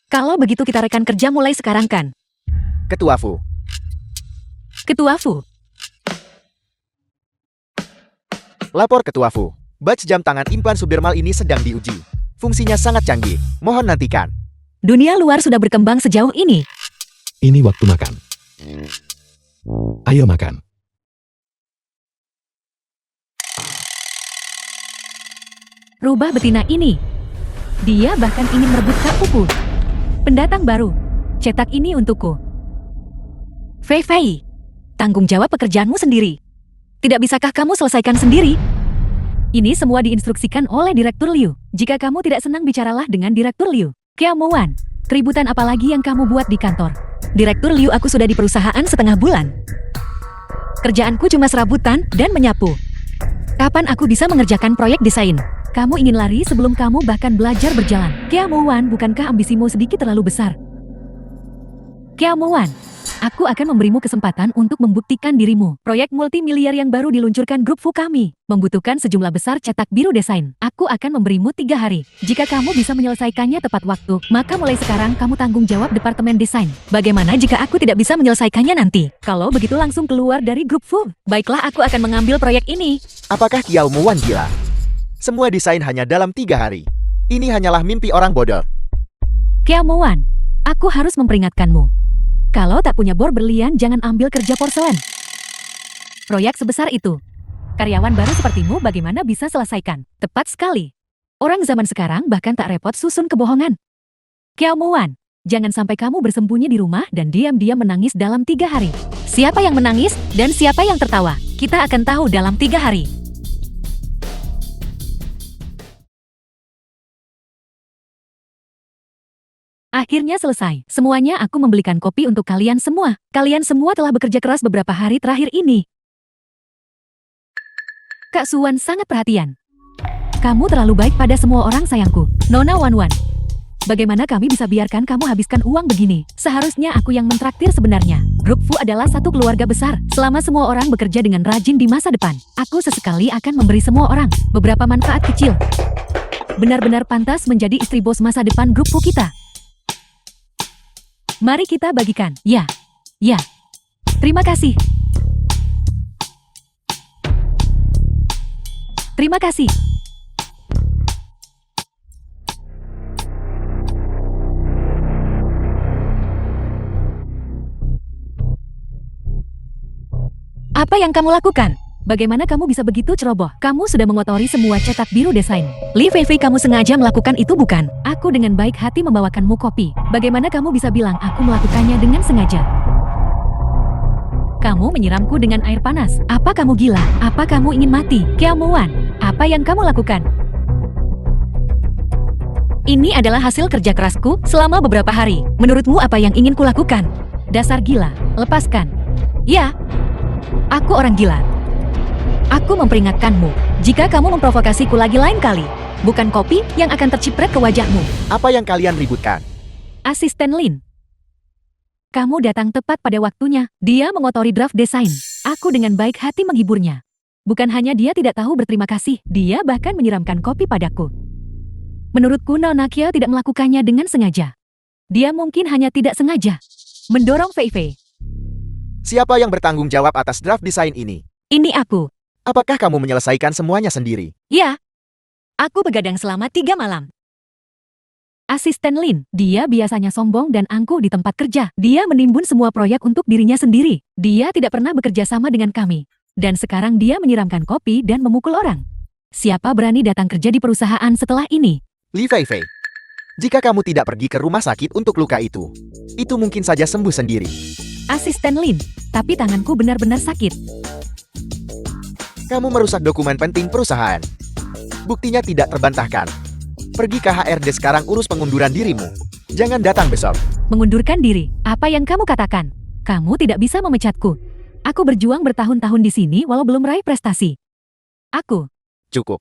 Kalau begitu kita rekan kerja mulai sekarang, kan? Ketua Fu. Ketua Fu. Lapor Ketua Fu. Badge jam tangan impan subdermal ini sedang diuji. Fungsinya sangat canggih. Mohon nantikan. Dunia luar sudah berkembang sejauh ini. Ini waktu makan. Ayo makan. Rubah betina ini. Dia bahkan ingin merebut Kak Pupu. Pendatang baru. Cetak ini untukku. Fei Fei. Tanggung jawab pekerjaanmu sendiri. Tidak bisakah kamu selesaikan sendiri? Ini semua diinstruksikan oleh Direktur Liu. Jika kamu tidak senang, bicaralah dengan Direktur Liu. Kiao Moan, keributan apa lagi yang kamu buat di kantor? Direktur Liu, aku sudah di perusahaan setengah bulan. Kerjaanku cuma serabutan dan menyapu. Kapan aku bisa mengerjakan proyek desain? Kamu ingin lari sebelum kamu bahkan belajar berjalan. Kiao Moan, bukankah ambisimu sedikit terlalu besar? Kiao Moan, aku akan memberimu kesempatan untuk membuktikan dirimu. Proyek multimiliar yang baru diluncurkan grup Fu kami membutuhkan sejumlah besar cetak biru desain. Aku akan memberimu 3 hari. Jika kamu bisa menyelesaikannya tepat waktu, maka mulai sekarang kamu tanggung jawab departemen desain. Bagaimana jika aku tidak bisa menyelesaikannya nanti? Kalau begitu langsung keluar dari grup Fu. Baiklah, aku akan mengambil proyek ini. Apakah Kiao Muan gila? Semua desain hanya dalam 3 hari. Ini hanyalah mimpi orang bodoh. Kiao Moan, aku harus memperingatkanmu. Kalau tak punya bor berlian, jangan ambil kerja porselen. Proyek sebesar itu, karyawan baru sepertimu bagaimana bisa selesaikan? Tepat sekali. Orang zaman sekarang bahkan tak repot susun kebohongan. Kiao Moan, jangan sampai kamu bersembunyi di rumah dan diam-diam menangis dalam 3 hari. Siapa yang menangis dan siapa yang tertawa? Kita akan tahu dalam 3 hari. Akhirnya selesai. Semuanya aku membelikan kopi untuk kalian semua. Kalian semua telah bekerja keras beberapa hari terakhir ini. Kak Suan sangat perhatian. Kamu terlalu baik pada semua orang, sayangku. Nona Wanwan, bagaimana kami bisa biarkan kamu habiskan uang begini? Seharusnya aku yang mentraktir sebenarnya. Grup Fu adalah satu keluarga besar. Selama semua orang bekerja dengan rajin di masa depan, aku sesekali akan memberi semua orang beberapa manfaat kecil. Benar-benar pantas menjadi istri bos masa depan grup Fu kita. Mari kita bagikan. Ya. Terima kasih. Terima kasih. Apa yang kamu lakukan? Bagaimana kamu bisa begitu ceroboh? Kamu sudah mengotori semua cetak biru desain. Li Feifei, kamu sengaja melakukan itu, bukan? Aku dengan baik hati membawakanmu kopi. Bagaimana kamu bisa bilang aku melakukannya dengan sengaja? Kamu menyiramku dengan air panas. Apa kamu gila? Apa kamu ingin mati? Kiao Moan, apa yang kamu lakukan? Ini adalah hasil kerja kerasku selama beberapa hari. Menurutmu apa yang ingin kulakukan? Dasar gila, lepaskan. Ya, aku orang gila. Aku memperingatkanmu, jika kamu memprovokasiku lagi lain kali, bukan kopi yang akan terciprat ke wajahmu. Apa yang kalian ributkan? Asisten Lin, kamu datang tepat pada waktunya. Dia mengotori draft desain. Aku dengan baik hati menghiburnya. Bukan hanya dia tidak tahu berterima kasih, dia bahkan menyiramkan kopi padaku. Menurutku Nona Kiao tidak melakukannya dengan sengaja. Dia mungkin hanya tidak sengaja mendorong Fei Fei. Siapa yang bertanggung jawab atas draft desain ini? Ini aku. Apakah kamu menyelesaikan semuanya sendiri? Ya. Aku begadang selama 3 malam. Asisten Lin, dia biasanya sombong dan angkuh di tempat kerja. Dia menimbun semua proyek untuk dirinya sendiri. Dia tidak pernah bekerja sama dengan kami. Dan sekarang dia menyiramkan kopi dan memukul orang. Siapa berani datang kerja di perusahaan setelah ini? Li Feifei, jika kamu tidak pergi ke rumah sakit untuk luka itu mungkin saja sembuh sendiri. Asisten Lin, tapi tanganku benar-benar sakit. Kamu merusak dokumen penting perusahaan. Buktinya tidak terbantahkan. Pergi ke HRD sekarang urus pengunduran dirimu. Jangan datang besok. Mengundurkan diri, apa yang kamu katakan? Kamu tidak bisa memecatku. Aku berjuang bertahun-tahun di sini walau belum meraih prestasi. Aku. Cukup.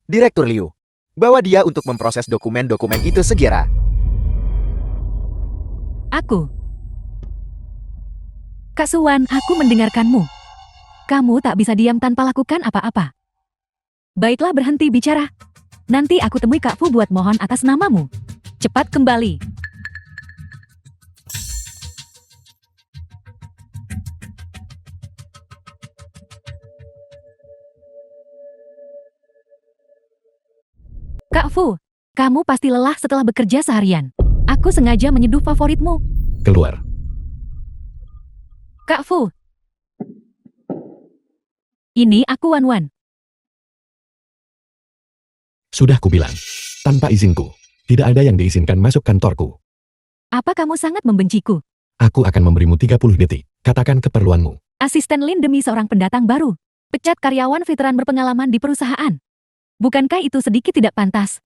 Direktur Liu, bawa dia untuk memproses dokumen-dokumen itu segera. Aku. Kak Suwan, aku mendengarkanmu. Kamu tak bisa diam tanpa lakukan apa-apa. Baiklah, berhenti bicara. Nanti aku temui Kak Fu buat mohon atas namamu. Cepat kembali. Kak Fu, kamu pasti lelah setelah bekerja seharian. Aku sengaja menyeduh favoritmu. Keluar. Kak Fu. Ini aku Wan-Wan. Sudah kubilang. Tanpa izinku. Tidak ada yang diizinkan masuk kantorku. Apa kamu sangat membenciku? Aku akan memberimu 30 detik. Katakan keperluanmu. Asisten Lin demi seorang pendatang baru. Pecat karyawan veteran berpengalaman di perusahaan. Bukankah itu sedikit tidak pantas?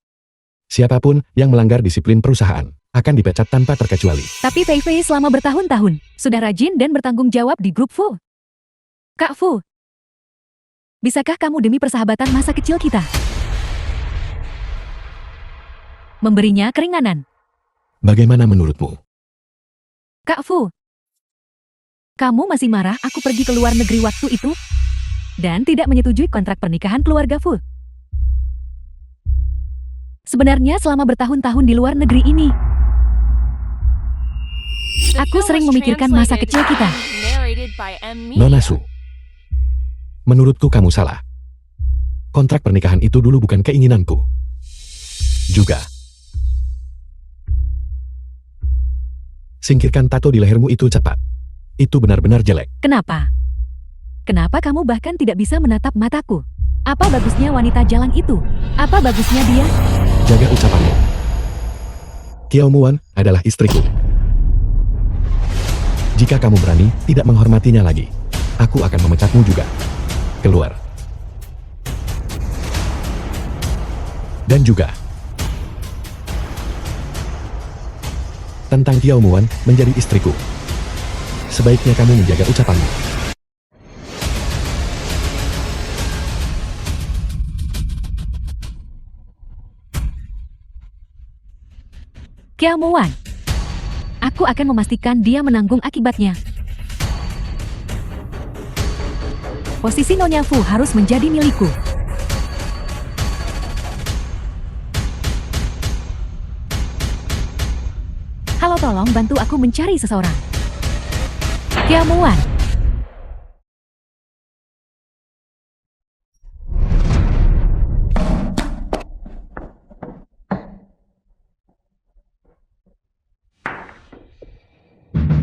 Siapapun yang melanggar disiplin perusahaan akan dipecat tanpa terkecuali. Tapi Fei Fei selama bertahun-tahun sudah rajin dan bertanggung jawab di grup Fu. Kak Fu, bisakah kamu demi persahabatan masa kecil kita memberinya keringanan? Bagaimana menurutmu? Kak Fu, kamu masih marah aku pergi ke luar negeri waktu itu? Dan tidak menyetujui kontrak pernikahan keluarga Fu? Sebenarnya selama bertahun-tahun di luar negeri ini, aku sering memikirkan masa kecil kita. Narrated by M. Media. Nona Su. Menurutku kamu salah. Kontrak pernikahan itu dulu bukan keinginanku. Juga. Singkirkan tato di lehermu itu cepat. Itu benar-benar jelek. Kenapa? Kenapa kamu bahkan tidak bisa menatap mataku? Apa bagusnya wanita jalang itu? Apa bagusnya dia? Jaga ucapanmu. Kiao Muan adalah istriku. Jika kamu berani tidak menghormatinya lagi, aku akan memecatmu juga. Keluar. Dan juga tentang Kiao Muan menjadi istriku. Sebaiknya kamu menjaga ucapanmu. Kiao Muan. Aku akan memastikan dia menanggung akibatnya. Posisi Nyonya Fu harus menjadi milikku. Halo, tolong bantu aku mencari seseorang. Kiao Muan.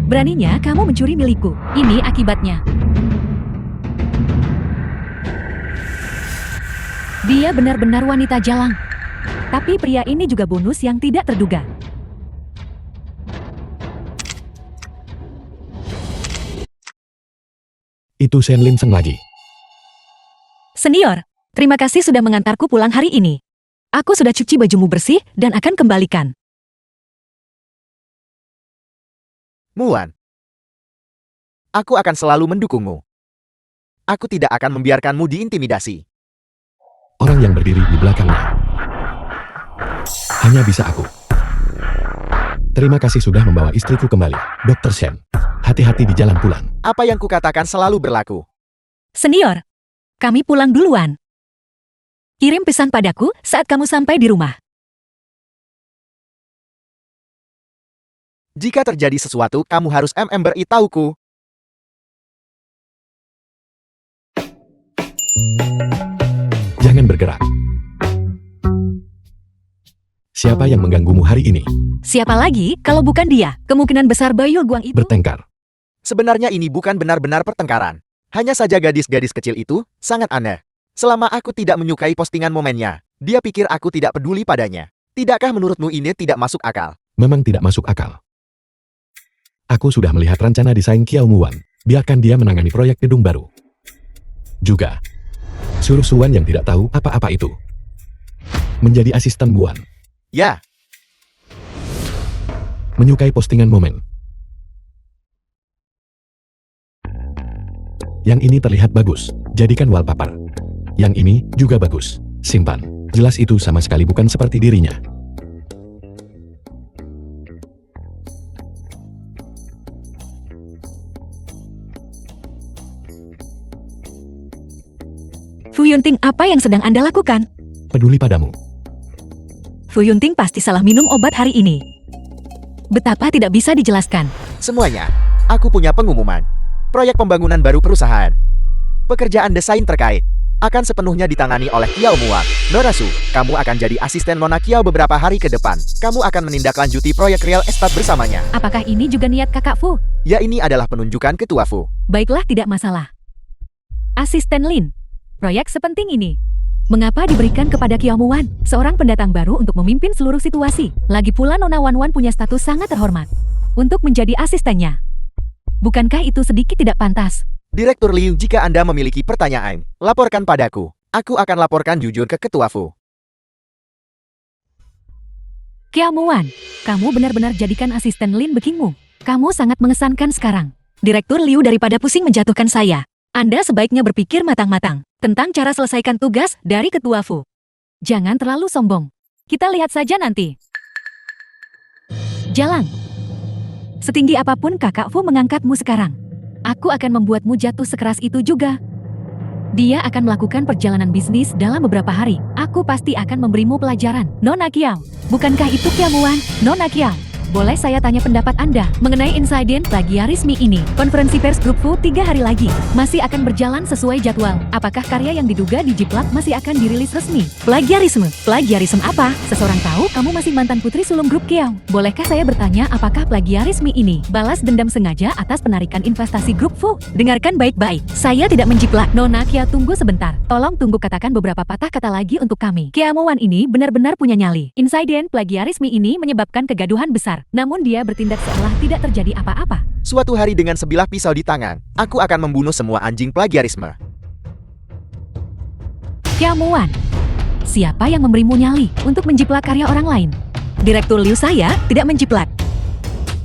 Beraninya kamu mencuri milikku. Ini akibatnya. Dia benar-benar wanita jalang. Tapi pria ini juga bonus yang tidak terduga. Itu Shen Lin Seng lagi. Senior, terima kasih sudah mengantarku pulang hari ini. Aku sudah cuci bajumu bersih dan akan kembalikan. Muan, aku akan selalu mendukungmu. Aku tidak akan membiarkanmu diintimidasi. Orang yang berdiri di belakangnya. Hanya bisa aku. Terima kasih sudah membawa istriku kembali, Dr. Shen. Hati-hati di jalan pulang. Apa yang kukatakan selalu berlaku. Senior, kami pulang duluan. Kirim pesan padaku saat kamu sampai di rumah. Jika terjadi sesuatu, kamu harus beritahuku. Jangan bergerak. Siapa yang mengganggumu hari ini? Siapa lagi kalau bukan dia? Kemungkinan besar Bayu Guang itu... Bertengkar. Sebenarnya ini bukan benar-benar pertengkaran. Hanya saja gadis-gadis kecil itu sangat aneh. Selama aku tidak menyukai postingan momennya, dia pikir aku tidak peduli padanya. Tidakkah menurutmu ini tidak masuk akal? Memang tidak masuk akal. Aku sudah melihat rencana desain Kiao Muwan. Biarkan dia menangani proyek gedung baru. Juga, suruh Suwan yang tidak tahu apa-apa itu menjadi asisten Muwan. Ya, Menyukai postingan momen. Yang ini terlihat bagus, jadikan wallpaper. Yang ini juga bagus, simpan. Jelas itu sama sekali bukan seperti dirinya. Fu Yunting, apa yang sedang Anda lakukan? Peduli padamu. Fu Yunting pasti salah minum obat hari ini. Betapa tidak bisa dijelaskan. semuanya. Aku punya pengumuman. Proyek pembangunan baru perusahaan. Pekerjaan desain terkait akan sepenuhnya ditangani oleh Kiao Muwan. Nona Su, kamu akan jadi asisten Nona Kiao beberapa hari ke depan. Kamu akan menindaklanjuti proyek real estate bersamanya. Apakah ini juga niat kakak Fu? Ya, ini adalah penunjukan ketua Fu. Baiklah, tidak masalah. Asisten Lin, proyek sepenting ini mengapa diberikan kepada Kiao Muwan, seorang pendatang baru untuk memimpin seluruh situasi? Lagi pula Nona Wan Wan punya status sangat terhormat untuk menjadi asistennya. Bukankah itu sedikit tidak pantas? Direktur Liu, jika Anda memiliki pertanyaan, laporkan padaku. Aku akan laporkan jujur ke ketua Fu. Kiao Muwan, kamu benar-benar jadikan asisten Lin Bekingmu. Kamu sangat mengesankan sekarang. Direktur Liu, daripada pusing menjatuhkan saya, Anda sebaiknya berpikir matang-matang tentang cara selesaikan tugas dari ketua Fu. Jangan terlalu sombong. Kita lihat saja nanti. Jalan. Setinggi apapun kakak Fu mengangkatmu sekarang, aku akan membuatmu jatuh sekeras itu juga. Dia akan melakukan perjalanan bisnis dalam beberapa hari. Aku pasti akan memberimu pelajaran. Nona Kiao, bukankah itu Kiao Muwan? Nona Kiao, boleh saya tanya pendapat Anda mengenai insiden plagiarisme ini? Konferensi pers grup Fu 3 hari lagi masih akan berjalan sesuai jadwal. Apakah karya yang diduga dijiplak masih akan dirilis resmi? Plagiarisme? Plagiarisme apa? Seseorang tahu kamu masih mantan putri sulung grup Kiao. Bolehkah saya bertanya apakah plagiarisme ini balas dendam sengaja atas penarikan investasi grup Fu? Dengarkan baik-baik. Saya tidak menjiplak. Nona Kiao, tunggu sebentar. Tolong tunggu, katakan beberapa patah kata lagi untuk kami. Kiao Muwan ini benar-benar punya nyali. Insiden plagiarisme ini menyebabkan kegaduhan besar. Namun dia bertindak seolah tidak terjadi apa-apa. Suatu hari dengan sebilah pisau di tangan, aku akan membunuh semua anjing plagiarisme. Kiao Muwan, siapa yang memberimu nyali untuk menjiplak karya orang lain? Direktur Liu, saya tidak menjiplak.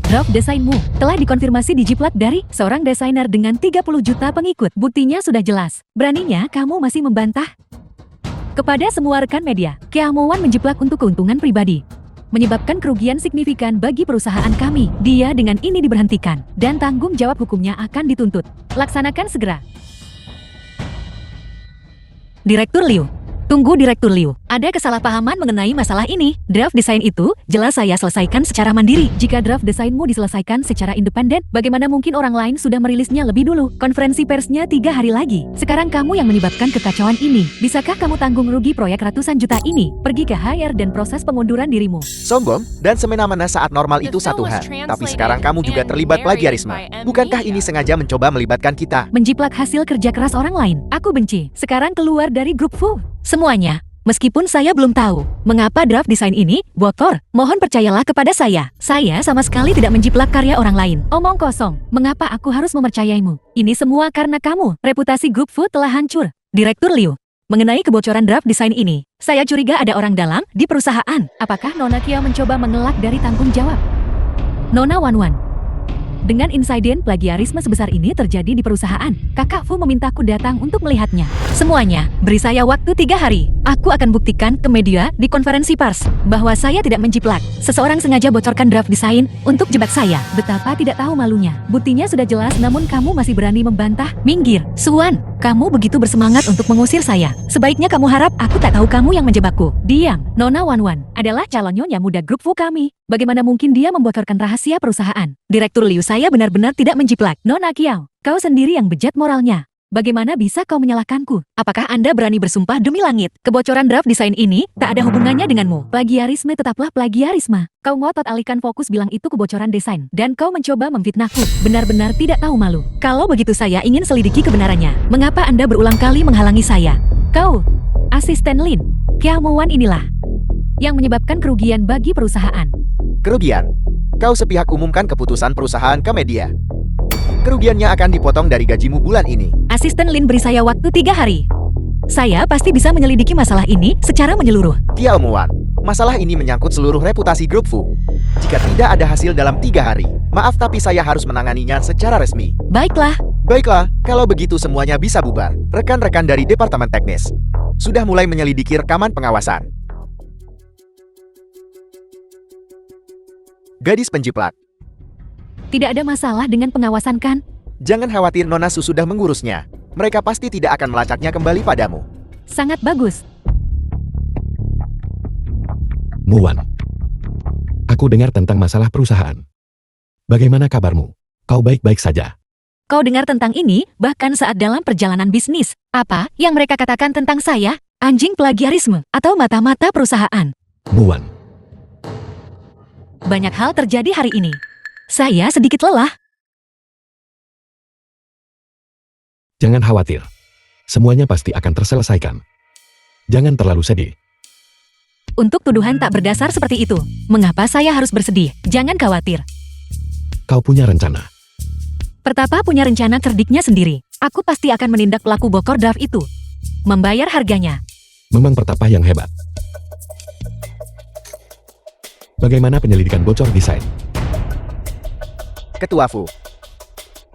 Draft desainmu telah dikonfirmasi dijiplak dari seorang desainer dengan 30 juta pengikut. Buktinya sudah jelas. Beraninya kamu masih membantah? Kepada semua rekan media, Kiao Muwan menjiplak untuk keuntungan pribadi, menyebabkan kerugian signifikan bagi perusahaan kami. Dia dengan ini diberhentikan, dan tanggung jawab hukumnya akan dituntut. Laksanakan segera. Direktur Liu. Tunggu, Direktur Liu. Ada kesalahpahaman mengenai masalah ini. Draft desain itu jelas saya selesaikan secara mandiri. Jika draft desainmu diselesaikan secara independen, bagaimana mungkin orang lain sudah merilisnya lebih dulu? Konferensi persnya 3 hari lagi. Sekarang kamu yang menyebabkan kekacauan ini. Bisakah kamu tanggung rugi proyek ratusan juta ini? Pergi ke HR dan proses pengunduran dirimu. Sombong dan semena-mena saat normal itu satu hal, tapi sekarang kamu juga terlibat plagiarisme. Bukankah ini sengaja mencoba melibatkan kita? Menjiplak hasil kerja keras orang lain. Aku benci. Sekarang keluar dari grup Fu. Semuanya. Meskipun saya belum tahu mengapa draft desain ini bocor, mohon percayalah kepada saya. Saya sama sekali tidak menjiplak karya orang lain. Omong kosong. Mengapa aku harus mempercayaimu? Ini semua karena kamu. Reputasi grup Fu telah hancur. Direktur Liu, mengenai kebocoran draft desain ini, saya curiga ada orang dalam di perusahaan. Apakah Nona Kiao mencoba mengelak dari tanggung jawab? Nona Wan Wan, dengan insiden plagiarisme sebesar ini terjadi di perusahaan, kakak Fu memintaku datang untuk melihatnya. Semuanya, beri saya waktu 3 hari. Aku akan buktikan ke media di konferensi pers bahwa saya tidak menjiplak. Seseorang sengaja bocorkan draft desain untuk jebak saya. Betapa tidak tahu malunya. Buktinya sudah jelas, namun kamu masih berani membantah. Minggir, Suwan. Kamu begitu bersemangat untuk mengusir saya. Sebaiknya kamu harap aku tak tahu kamu yang menjebakku. Diam. Nona Wan Wan adalah calon nyonya muda grup Fu kami. Bagaimana mungkin dia membocorkan rahasia perusahaan? Direktur Liu, saya benar-benar tidak menjiplak. Nona Kiao, kau sendiri yang bejat moralnya. Bagaimana bisa kau menyalahkanku? Apakah Anda berani bersumpah demi langit? Kebocoran draft desain ini tak ada hubungannya denganmu. Plagiarisme tetaplah plagiarisme. Kau ngotot alihkan fokus bilang itu kebocoran desain. Dan kau mencoba memfitnahku. Benar-benar tidak tahu malu. Kalau begitu saya ingin selidiki kebenarannya. Mengapa Anda berulang kali menghalangi saya? Kau, asisten Lin, Kiaomuan inilah yang menyebabkan kerugian bagi perusahaan. Kerugian? Kau sepihak umumkan keputusan perusahaan ke media. Kerugiannya akan dipotong dari gajimu bulan ini. Asisten Lin beri saya waktu 3 hari. Saya pasti bisa menyelidiki masalah ini secara menyeluruh. Kiaomuan, masalah ini menyangkut seluruh reputasi grup Fu. Jika tidak ada hasil dalam 3 hari, maaf tapi saya harus menanganinya secara resmi. Baiklah, Baiklah, kalau begitu semuanya bisa bubar. Rekan-rekan dari Departemen Teknis sudah mulai menyelidiki rekaman pengawasan. Gadis penjiplak, tidak ada masalah dengan pengawasan kan? jangan khawatir, Nona Su sudah mengurusnya. Mereka pasti tidak akan melacaknya kembali padamu. Sangat bagus. Muwan. Aku dengar tentang masalah perusahaan. Bagaimana kabarmu? Kau baik-baik saja? Kau dengar tentang ini, bahkan saat dalam perjalanan bisnis. Apa yang mereka katakan tentang saya? Anjing plagiarisme, atau mata-mata perusahaan. Muwan. Banyak hal terjadi hari ini. Saya sedikit lelah. Jangan khawatir. Semuanya pasti akan terselesaikan. Jangan terlalu sedih. Untuk tuduhan tak berdasar seperti itu, mengapa saya harus bersedih? Jangan khawatir. Kau punya rencana. Pertapa punya rencana cerdiknya sendiri. Aku pasti akan menindak pelaku bokor draft itu. Membayar harganya. Memang Pertapa yang hebat. Bagaimana penyelidikan bocor desain? Ketua Fu,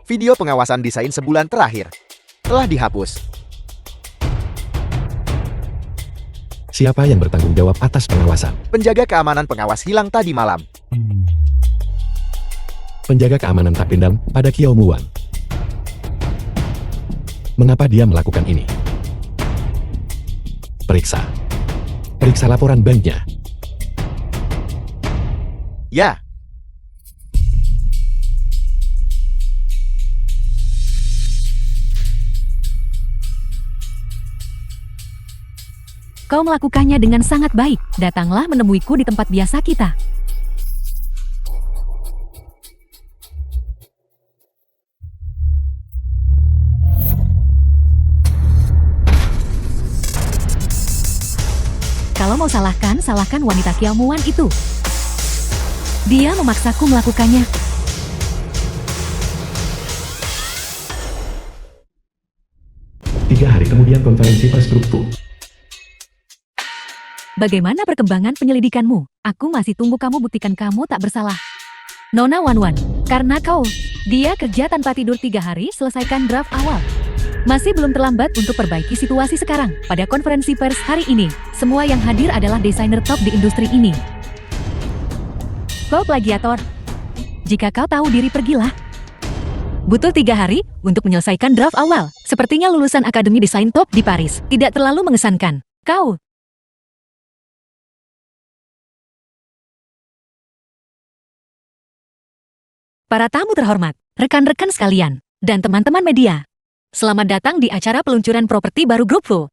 video pengawasan desain sebulan terakhir telah dihapus. Siapa yang bertanggung jawab atas pengawasan? Penjaga keamanan pengawas hilang tadi malam. Penjaga keamanan tak pindang pada Kiaomuan. Mengapa dia melakukan ini? Periksa. Periksa laporan banknya. Ya, Kau melakukannya dengan sangat baik. Datanglah menemuiku di tempat biasa kita. Kalau mau salahkan, salahkan wanita Kiaomuan itu. Dia memaksaku melakukannya. Tiga hari kemudian konferensi pers grup Fu. Bagaimana perkembangan penyelidikanmu? Aku masih tunggu kamu buktikan kamu tak bersalah. Nona Wanwan, karena kau, dia kerja tanpa tidur 3 hari selesaikan draft awal. Masih belum terlambat untuk perbaiki situasi sekarang. Pada konferensi pers hari ini, semua yang hadir adalah desainer top di industri ini. Kau plagiator. Jika kau tahu diri, pergilah. Butuh 3 hari untuk menyelesaikan draft awal. Sepertinya lulusan Akademi Desain Top di Paris. Tidak terlalu mengesankan. Kau. Para tamu terhormat, rekan-rekan sekalian, dan teman-teman media. Selamat datang di acara peluncuran properti baru Grup Fu.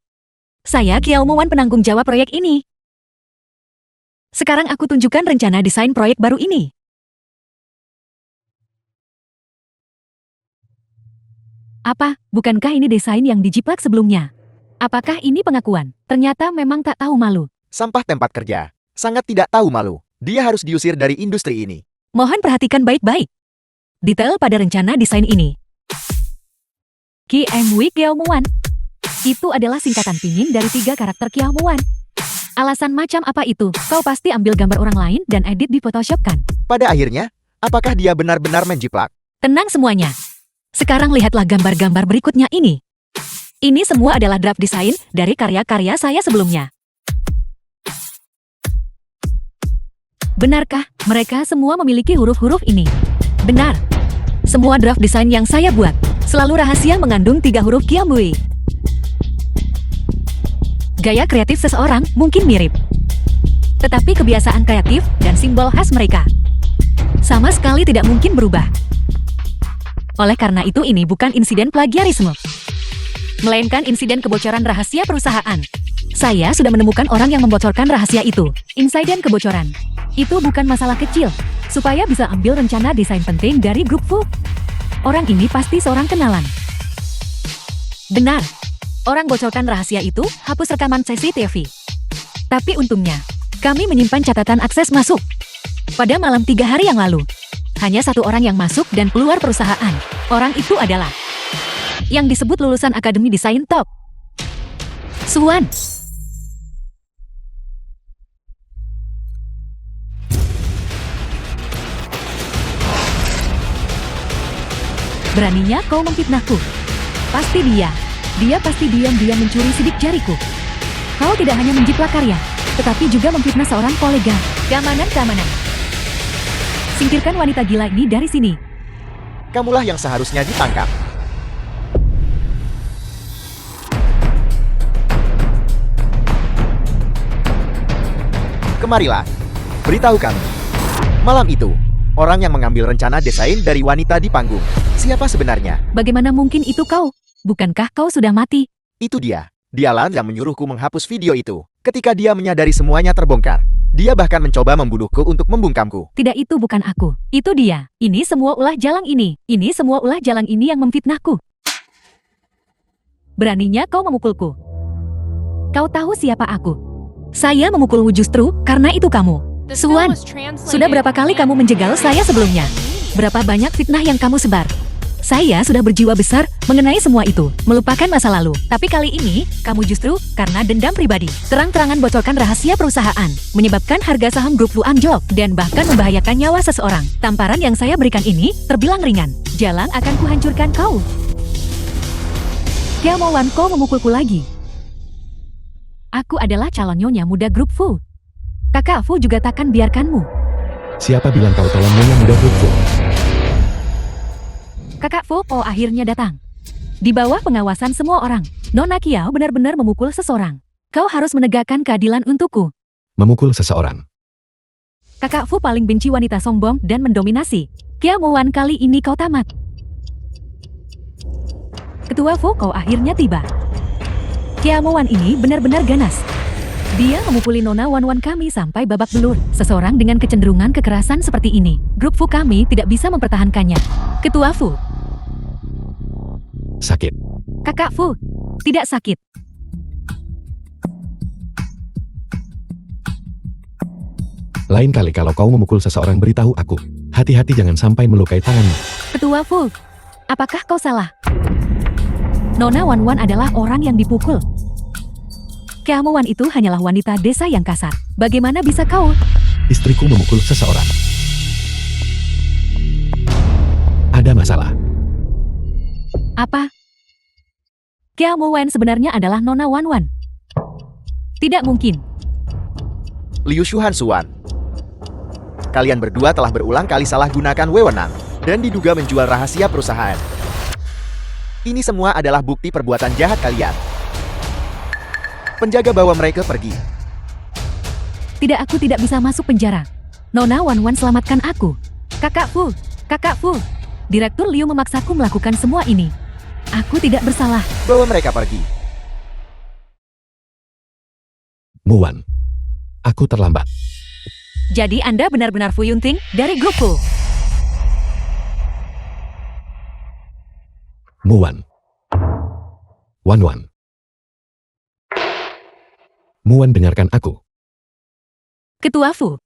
Saya Kiaomuan, penanggung jawab proyek ini. Sekarang aku tunjukkan rencana desain proyek baru ini. Apa, bukankah ini desain yang dijiplak sebelumnya? Apakah ini pengakuan? Ternyata memang tak tahu malu. sampah tempat kerja. Sangat tidak tahu malu. Dia harus diusir dari industri ini. Mohon perhatikan baik-baik. Detail pada rencana desain ini. KMW Kiaomuan. Itu adalah singkatan pinyin dari 3 karakter Kiaomuan. Alasan macam apa itu? Kau pasti ambil gambar orang lain dan edit di Photoshop kan? Pada akhirnya, apakah dia benar-benar menjiplak? Tenang semuanya. Sekarang lihatlah gambar-gambar berikutnya ini. Ini semua adalah draft desain dari karya-karya saya sebelumnya. Benarkah mereka semua memiliki huruf-huruf ini? Benar. Semua draft desain yang saya buat selalu rahasia mengandung 3 huruf Kiaomuan. Gaya kreatif seseorang mungkin mirip, tetapi kebiasaan kreatif dan simbol khas mereka sama sekali tidak mungkin berubah. Oleh karena itu ini bukan insiden plagiarisme. melainkan insiden kebocoran rahasia perusahaan. Saya sudah menemukan orang yang membocorkan rahasia itu. Insiden kebocoran. Itu bukan masalah kecil. Supaya bisa ambil rencana desain penting dari grup Fu. Orang ini pasti seorang kenalan. Benar. Orang bocorkan rahasia itu hapus rekaman CCTV. Tapi untungnya, kami menyimpan catatan akses masuk. Pada malam 3 hari yang lalu, hanya satu orang yang masuk dan keluar perusahaan. Orang itu adalah yang disebut lulusan Akademi Desain Top. Suwan. Beraninya kau memfitnahku. Pasti dia. Dia pasti diam-diam mencuri sidik jariku. Kau tidak hanya menjiplak karya, tetapi juga memfitnah seorang kolega. Keamanan. Singkirkan wanita gila ini dari sini. Kamulah yang seharusnya ditangkap. Kemarilah, beritahu kami. Malam itu, orang yang mengambil rencana desain dari wanita di panggung. Siapa sebenarnya? Bagaimana mungkin itu kau? Bukankah kau sudah mati? Itu dia. Dialah yang menyuruhku menghapus video itu. Ketika dia menyadari semuanya terbongkar, dia bahkan mencoba membunuhku untuk membungkamku. Tidak, itu bukan aku. Itu dia. Ini semua ulah jalang ini. Ini semua ulah jalang ini yang memfitnahku. Beraninya kau memukulku. Kau tahu siapa aku? Saya memukulmu justru karena itu kamu. Suwan, sudah berapa kali kamu menjegal saya sebelumnya? Berapa banyak fitnah yang kamu sebar? Saya sudah berjiwa besar mengenai semua itu, melupakan masa lalu. Tapi kali ini, kamu justru karena dendam pribadi, terang-terangan bocorkan rahasia perusahaan, menyebabkan harga saham grup Lu anjlok, dan bahkan membahayakan nyawa seseorang. Tamparan yang saya berikan ini terbilang ringan. Jalang akan kuhancurkan kau. Kiamowan, kau memukulku lagi. Aku adalah calon nyonya muda grup Fu. Kakak Fu juga takkan biarkanmu. Siapa bilang kau calon nyonya muda grup Fu? Kakak Fu akhirnya datang. Di bawah pengawasan semua orang, Nona Kiao benar-benar memukul seseorang. Kau harus menegakkan keadilan untukku. Memukul seseorang. Kakak Fu paling benci wanita sombong dan mendominasi. Kiamowan, kali ini kau tamat. Ketua Fu akhirnya tiba. Kiamowan ini benar-benar ganas. Dia memukuli Nona Wanwan kami sampai babak belur. Seseorang dengan kecenderungan kekerasan seperti ini, grup Fu kami tidak bisa mempertahankannya. Ketua Fu. Sakit. Kakak Fu, tidak sakit. Lain kali kalau kau memukul seseorang beritahu aku. Hati-hati jangan sampai melukai tanganmu. Ketua Fu, apakah kau salah? Nona Wanwan adalah orang yang dipukul. Kiamowan itu hanyalah wanita desa yang kasar. Bagaimana bisa kau? Istriku memukul seseorang. Ada masalah. Apa? Kiamowan sebenarnya adalah Nona Wanwan. Tidak mungkin. Liu Shuhan Suwan. Kalian berdua telah berulang kali salah gunakan wewenang dan diduga menjual rahasia perusahaan. Ini semua adalah bukti perbuatan jahat kalian. Penjaga bawa mereka pergi. Tidak, aku tidak bisa masuk penjara. Nona Wanwan selamatkan aku. Kakak Fu. Direktur Liu memaksaku melakukan semua ini. Aku tidak bersalah. Bawa mereka pergi. Muwan. Aku terlambat. Jadi Anda benar-benar Fu Yunting dari grup Fu. Muwan. Wanwan. Muwan, dengarkan aku. Ketua Fu.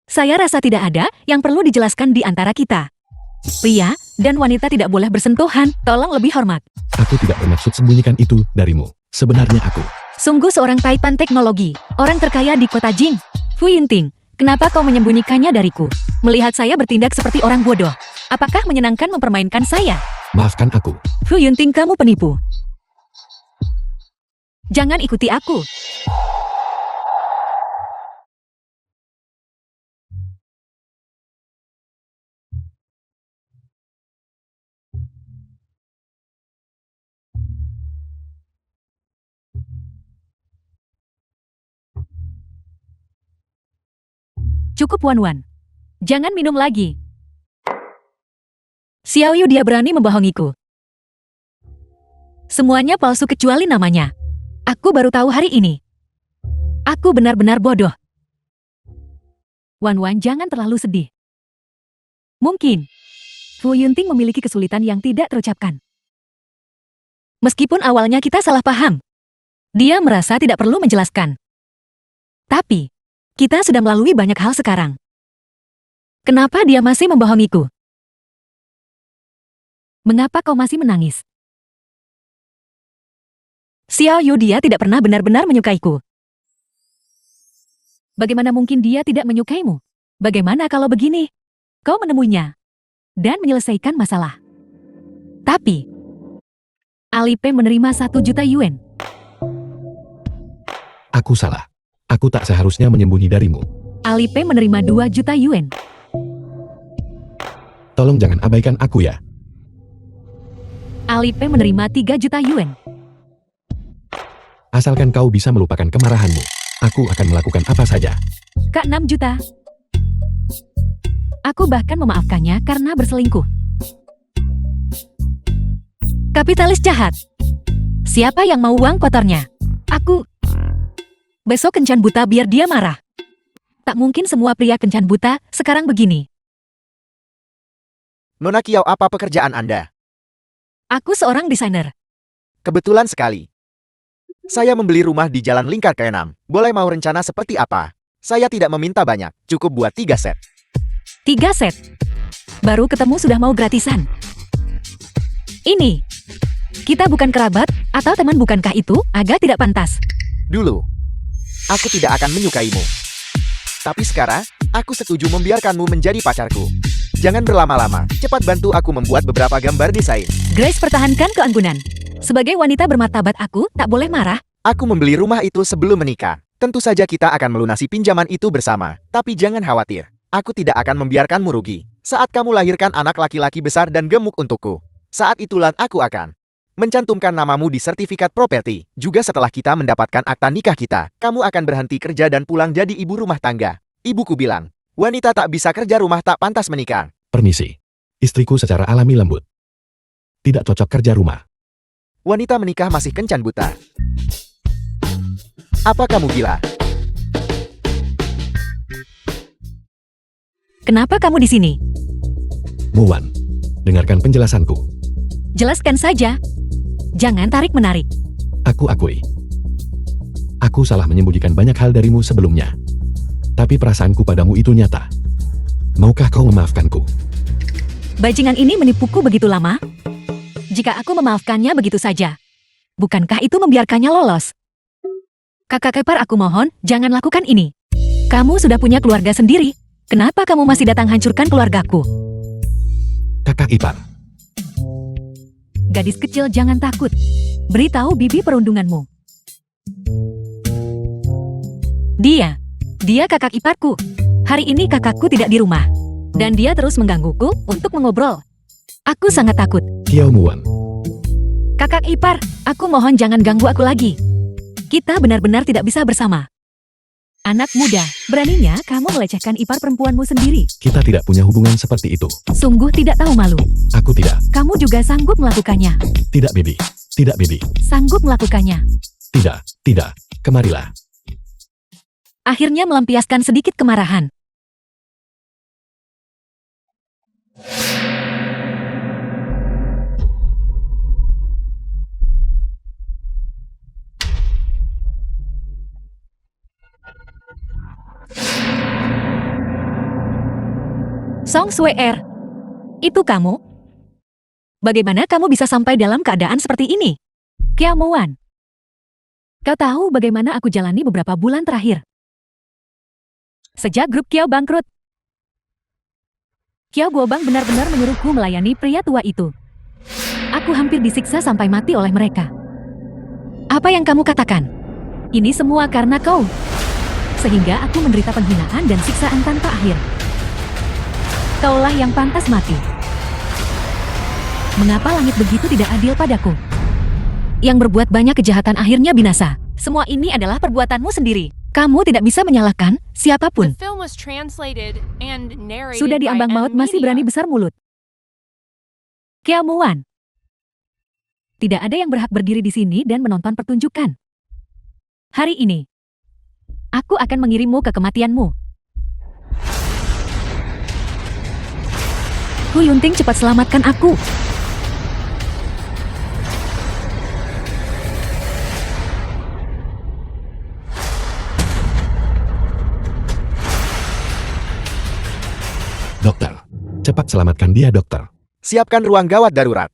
Saya rasa tidak ada yang perlu dijelaskan di antara kita. Pria dan wanita tidak boleh bersentuhan. Tolong lebih hormat. Aku tidak bermaksud sembunyikan itu darimu. Sebenarnya aku. Sungguh seorang taipan teknologi. Orang terkaya di kota Jing. Fu Yunting, kenapa kau menyembunyikannya dariku? Melihat saya bertindak seperti orang bodoh. Apakah menyenangkan mempermainkan saya? Maafkan aku. Fu Yunting, kamu penipu. Jangan ikuti aku. Cukup, Wanwan. Jangan minum lagi. Xiao Yu, dia berani membohongiku. Semuanya palsu kecuali namanya. Aku baru tahu hari ini. Aku benar-benar bodoh. Wan Wan, jangan terlalu sedih. Mungkin Fu Yunting memiliki kesulitan yang tidak terucapkan. Meskipun awalnya kita salah paham, dia merasa tidak perlu menjelaskan. Tapi, kita sudah melalui banyak hal sekarang. Kenapa dia masih membohongiku? Mengapa kau masih menangis? Xiao Yu, dia tidak pernah benar-benar menyukaiku. Bagaimana mungkin dia tidak menyukaimu? Bagaimana kalau begini? Kau menemuinya dan menyelesaikan masalah. Tapi, Alipay menerima 1 juta yuan. Aku salah. Aku tak seharusnya menyembunyi darimu. Alipay menerima 2 juta yuan. Tolong jangan abaikan aku ya. Alipay menerima 3 juta yuan. Asalkan kau bisa melupakan kemarahanmu, aku akan melakukan apa saja. Kak 6 juta. Aku bahkan memaafkannya karena berselingkuh. Kapitalis jahat. Siapa yang mau uang kotornya? Aku. Besok kencan buta biar dia marah. Tak mungkin semua pria kencan buta sekarang begini. Nona Kiao, apa pekerjaan Anda? Aku seorang desainer. Kebetulan sekali. Saya membeli rumah di Jalan Lingkar ke-6. Boleh mau rencana seperti apa? Saya tidak meminta banyak, cukup buat 3 set. 3 set. Baru ketemu sudah mau gratisan. Ini. Kita bukan kerabat atau teman, bukankah itu agak tidak pantas? Dulu, aku tidak akan menyukaimu. Tapi sekarang, aku setuju membiarkanmu menjadi pacarku. Jangan berlama-lama, cepat bantu aku membuat beberapa gambar desain. Grace, pertahankan keanggunan. Sebagai wanita bermartabat, aku tak boleh marah. Aku membeli rumah itu sebelum menikah. Tentu saja kita akan melunasi pinjaman itu bersama. Tapi jangan khawatir, aku tidak akan membiarkanmu rugi. Saat kamu lahirkan anak laki-laki besar dan gemuk untukku, saat itulah aku akan mencantumkan namamu di sertifikat properti. Juga setelah kita mendapatkan akta nikah kita, kamu akan berhenti kerja dan pulang jadi ibu rumah tangga. Ibuku bilang, wanita tak bisa kerja rumah tak pantas menikah. Permisi. Istriku secara alami lembut. Tidak cocok kerja rumah. Wanita menikah masih kencan buta. Apa kamu gila? Kenapa kamu di sini? Muwan, dengarkan penjelasanku. Jelaskan saja. Jangan tarik-menarik. Aku akui. Aku salah menyembunyikan banyak hal darimu sebelumnya. Tapi perasaanku padamu itu nyata. Maukah kau memaafkanku? Bajingan ini menipuku begitu lama. Jika aku memaafkannya begitu saja, bukankah itu membiarkannya lolos? Kakak ipar, aku mohon, jangan lakukan ini. Kamu sudah punya keluarga sendiri. Kenapa kamu masih datang hancurkan keluargaku? Kakak ipar. Gadis kecil, jangan takut. Beritahu bibi perundunganmu. Dia kakak iparku. Hari ini kakakku tidak di rumah. Dan dia terus menggangguku untuk mengobrol. Aku sangat takut. Kiao Muwan. Kakak ipar, aku mohon jangan ganggu aku lagi. Kita benar-benar tidak bisa bersama. Anak muda, beraninya kamu melecehkan ipar perempuanmu sendiri. Kita tidak punya hubungan seperti itu. Sungguh tidak tahu malu. Aku tidak. Kamu juga sanggup melakukannya. Tidak, Bibi. Tidak, Bibi. Sanggup melakukannya. Tidak. Kemarilah. Akhirnya melampiaskan sedikit kemarahan. Song Sweer, itu kamu? Bagaimana kamu bisa sampai dalam keadaan seperti ini? Kiao Muwan, kau tahu bagaimana aku jalani beberapa bulan terakhir? Sejak grup Kiao bangkrut, Kiao Guobang benar-benar menyuruhku melayani pria tua itu. Aku hampir disiksa sampai mati oleh mereka. Apa yang kamu katakan? Ini semua karena kau. Sehingga aku menderita penghinaan dan siksaan tanpa akhir. Kaulah yang pantas mati. Mengapa langit begitu tidak adil padaku? Yang berbuat banyak kejahatan akhirnya binasa. Semua ini adalah perbuatanmu sendiri. Kamu tidak bisa menyalahkan siapapun. The film was translated and narrated Sudah diambang by maut masih berani Media. besar mulut. Kiao Muwan. Tidak ada yang berhak berdiri di sini dan menonton pertunjukan. Hari ini, aku akan mengirimmu ke kematianmu. Hu Yunting, cepat selamatkan aku. Dokter, cepat selamatkan dia, dokter. Siapkan ruang gawat darurat.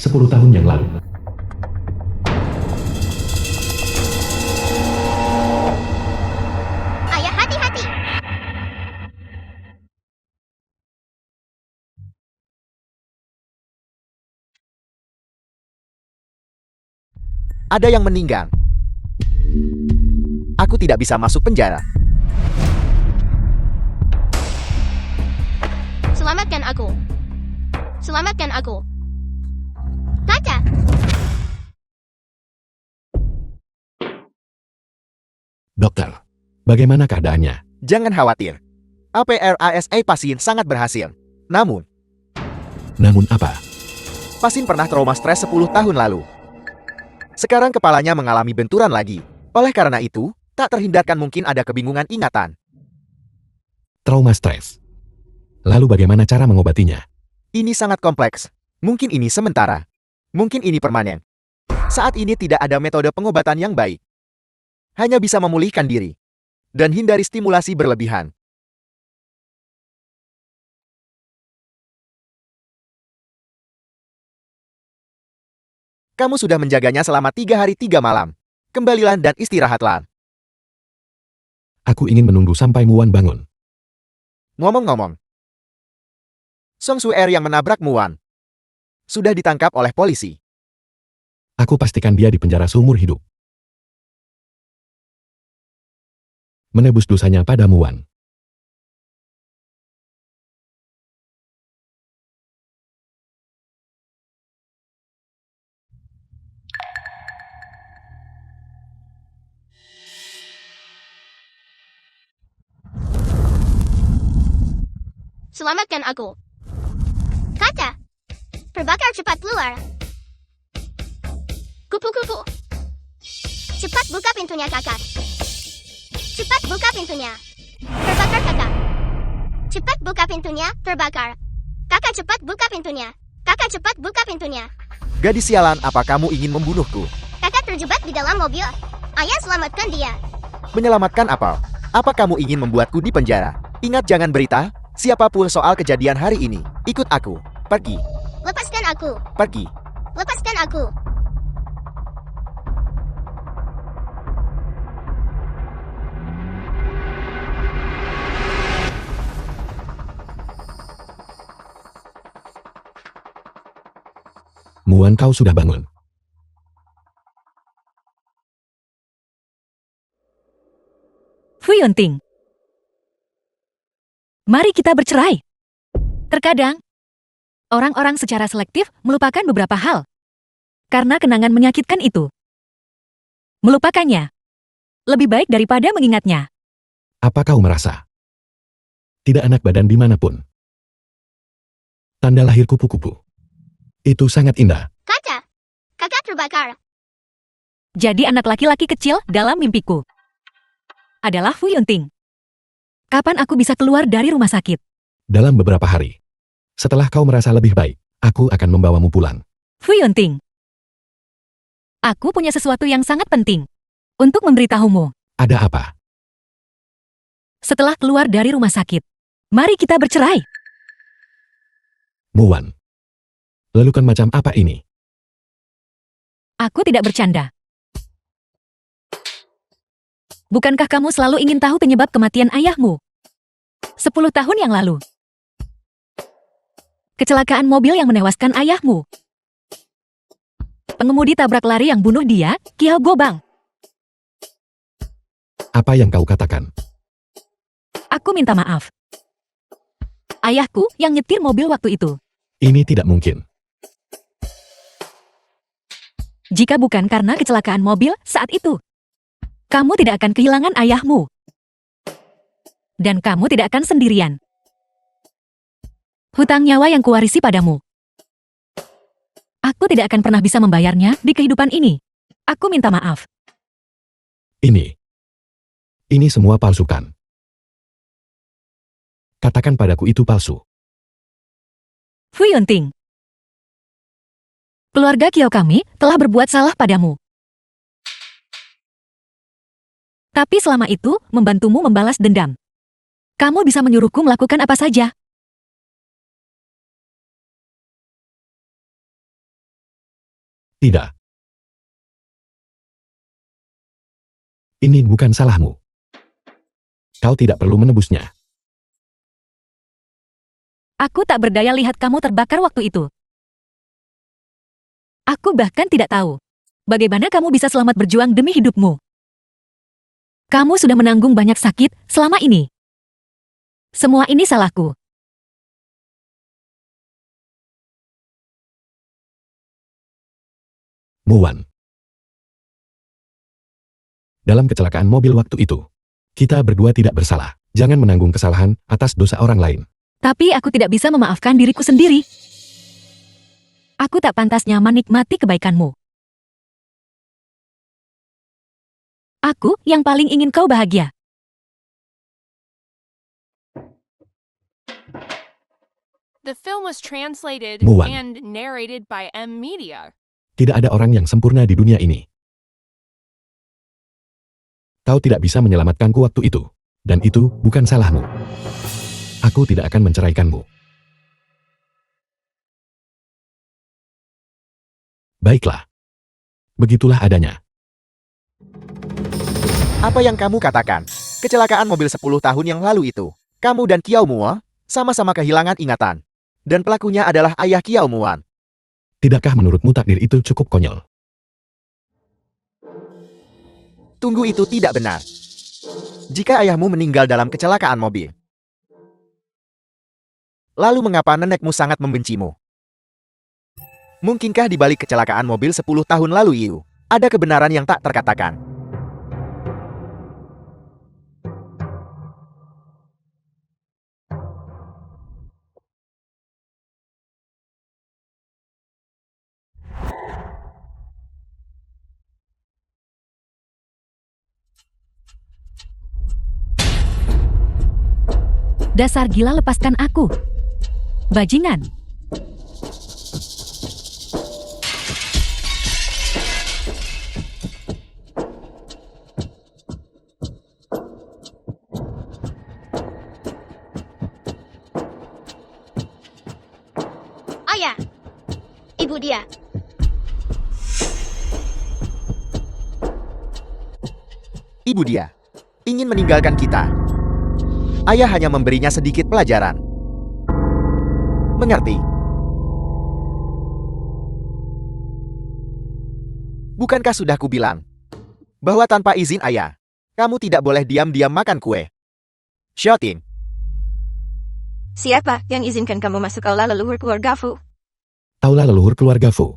Sepuluh tahun yang lalu. Ayah, hati-hati. Ada yang meninggal. Aku tidak bisa masuk penjara. Selamatkan aku. Selamatkan aku. Kakak, Dokter, bagaimana keadaannya? Jangan khawatir. APRASA pasien sangat berhasil. Namun, Namun apa? pasien pernah trauma stres 10 tahun lalu. Sekarang kepalanya mengalami benturan lagi. Oleh karena itu, tak terhindarkan mungkin ada kebingungan ingatan. Trauma stres. Lalu bagaimana cara mengobatinya? Ini sangat kompleks. Mungkin ini sementara. Mungkin ini permanen. Saat ini tidak ada metode pengobatan yang baik. Hanya bisa memulihkan diri. Dan hindari stimulasi berlebihan. Kamu sudah menjaganya selama 3 hari 3 malam. Kembalilah dan istirahatlah. Aku ingin menunggu sampai Muan bangun. Ngomong-ngomong, Song Suer yang menabrak Muan sudah ditangkap oleh polisi. Aku pastikan dia di penjara seumur hidup. Menebus dosanya pada Muan. selamatkan aku. Kakak, perbakar cepat keluar. Kupu-kupu. Cepat buka pintunya, kakak. Cepat buka pintunya. Terbakar, kakak. Cepat buka pintunya, terbakar. Kakak, cepat buka pintunya. Kakak, cepat buka pintunya. Gadis sialan, apa kamu ingin membunuhku? Kakak terjebak di dalam mobil. Ayah, selamatkan dia. Menyelamatkan apa? Apa kamu ingin membuatku di penjara? Ingat, jangan berita siapapun soal kejadian hari ini. Ikut aku. Pergi. Lepaskan aku. Pergi. Lepaskan aku. Muan, kau sudah bangun. Fu Yunting. Mari kita bercerai. Terkadang, orang-orang secara selektif melupakan beberapa hal. Karena kenangan menyakitkan itu. Melupakannya lebih baik daripada mengingatnya. Apa kau merasa? Tidak enak badan dimanapun. Tanda lahir kupu-kupu. Itu sangat indah. Kakak. Kakak terbakar. Jadi anak laki-laki kecil dalam mimpiku adalah Fu Yunting. Kapan aku bisa keluar dari rumah sakit? Dalam beberapa hari. Setelah kau merasa lebih baik, aku akan membawamu pulang. Fu Yunting. Aku punya sesuatu yang sangat penting untuk memberitahumu. Ada apa? Setelah keluar dari rumah sakit, mari kita bercerai. Muan. Lelukan macam apa ini? Aku tidak bercanda. Bukankah kamu selalu ingin tahu penyebab kematian ayahmu? 10 tahun yang lalu. Kecelakaan mobil yang menewaskan ayahmu. Pengemudi tabrak lari yang bunuh dia, Kiao Gobang. Apa yang kau katakan? Aku minta maaf. Ayahku yang nyetir mobil waktu itu. Ini tidak mungkin. Jika bukan karena kecelakaan mobil saat itu, kamu tidak akan kehilangan ayahmu. Dan kamu tidak akan sendirian. Hutang nyawa yang kuwarisi padamu. Aku tidak akan pernah bisa membayarnya di kehidupan ini. Aku minta maaf. Ini semua palsu kan? Katakan padaku itu palsu. Fu Yunting. Keluarga Kiao kami telah berbuat salah padamu. Tapi selama itu membantumu membalas dendam. Kamu bisa menyuruhku melakukan apa saja. Tidak. Ini bukan salahmu. Kau tidak perlu menebusnya. Aku tak berdaya lihat kamu terbakar waktu itu. Aku bahkan tidak tahu bagaimana kamu bisa selamat berjuang demi hidupmu. Kamu sudah menanggung banyak sakit selama ini. Semua ini salahku. Muwan. Dalam kecelakaan mobil waktu itu, kita berdua tidak bersalah. Jangan menanggung kesalahan atas dosa orang lain. Tapi aku tidak bisa memaafkan diriku sendiri. Aku tak pantasnya menikmati kebaikanmu. Aku yang paling ingin kau bahagia. The film was translated Muwan. and narrated by M Media. Tidak ada orang yang sempurna di dunia ini. Kau tidak bisa menyelamatkanku waktu itu. Dan itu bukan salahmu. Aku tidak akan menceraikanmu. Baiklah. Begitulah adanya. Apa yang kamu katakan? Kecelakaan mobil 10 tahun yang lalu itu. Kamu dan Kiao Muo sama-sama kehilangan ingatan. Dan pelakunya adalah ayah Kiao Muan. Tidakkah menurutmu takdir itu cukup konyol? Tunggu, itu tidak benar. Jika ayahmu meninggal dalam kecelakaan mobil, lalu mengapa nenekmu sangat membencimu? Mungkinkah di balik kecelakaan mobil 10 tahun lalu itu, ada kebenaran yang tak terkatakan? Dasar gila, lepaskan aku. Bajingan. Ayah. Ibu dia. Ibu dia ingin meninggalkan kita. Ayah hanya memberinya sedikit pelajaran. Mengerti? Bukankah sudah kubilang bahwa tanpa izin ayah, kamu tidak boleh diam-diam makan kue? Xiaoting, Siapa yang izinkan kamu masuk aula leluhur keluarga Fu? Aula leluhur keluarga Fu.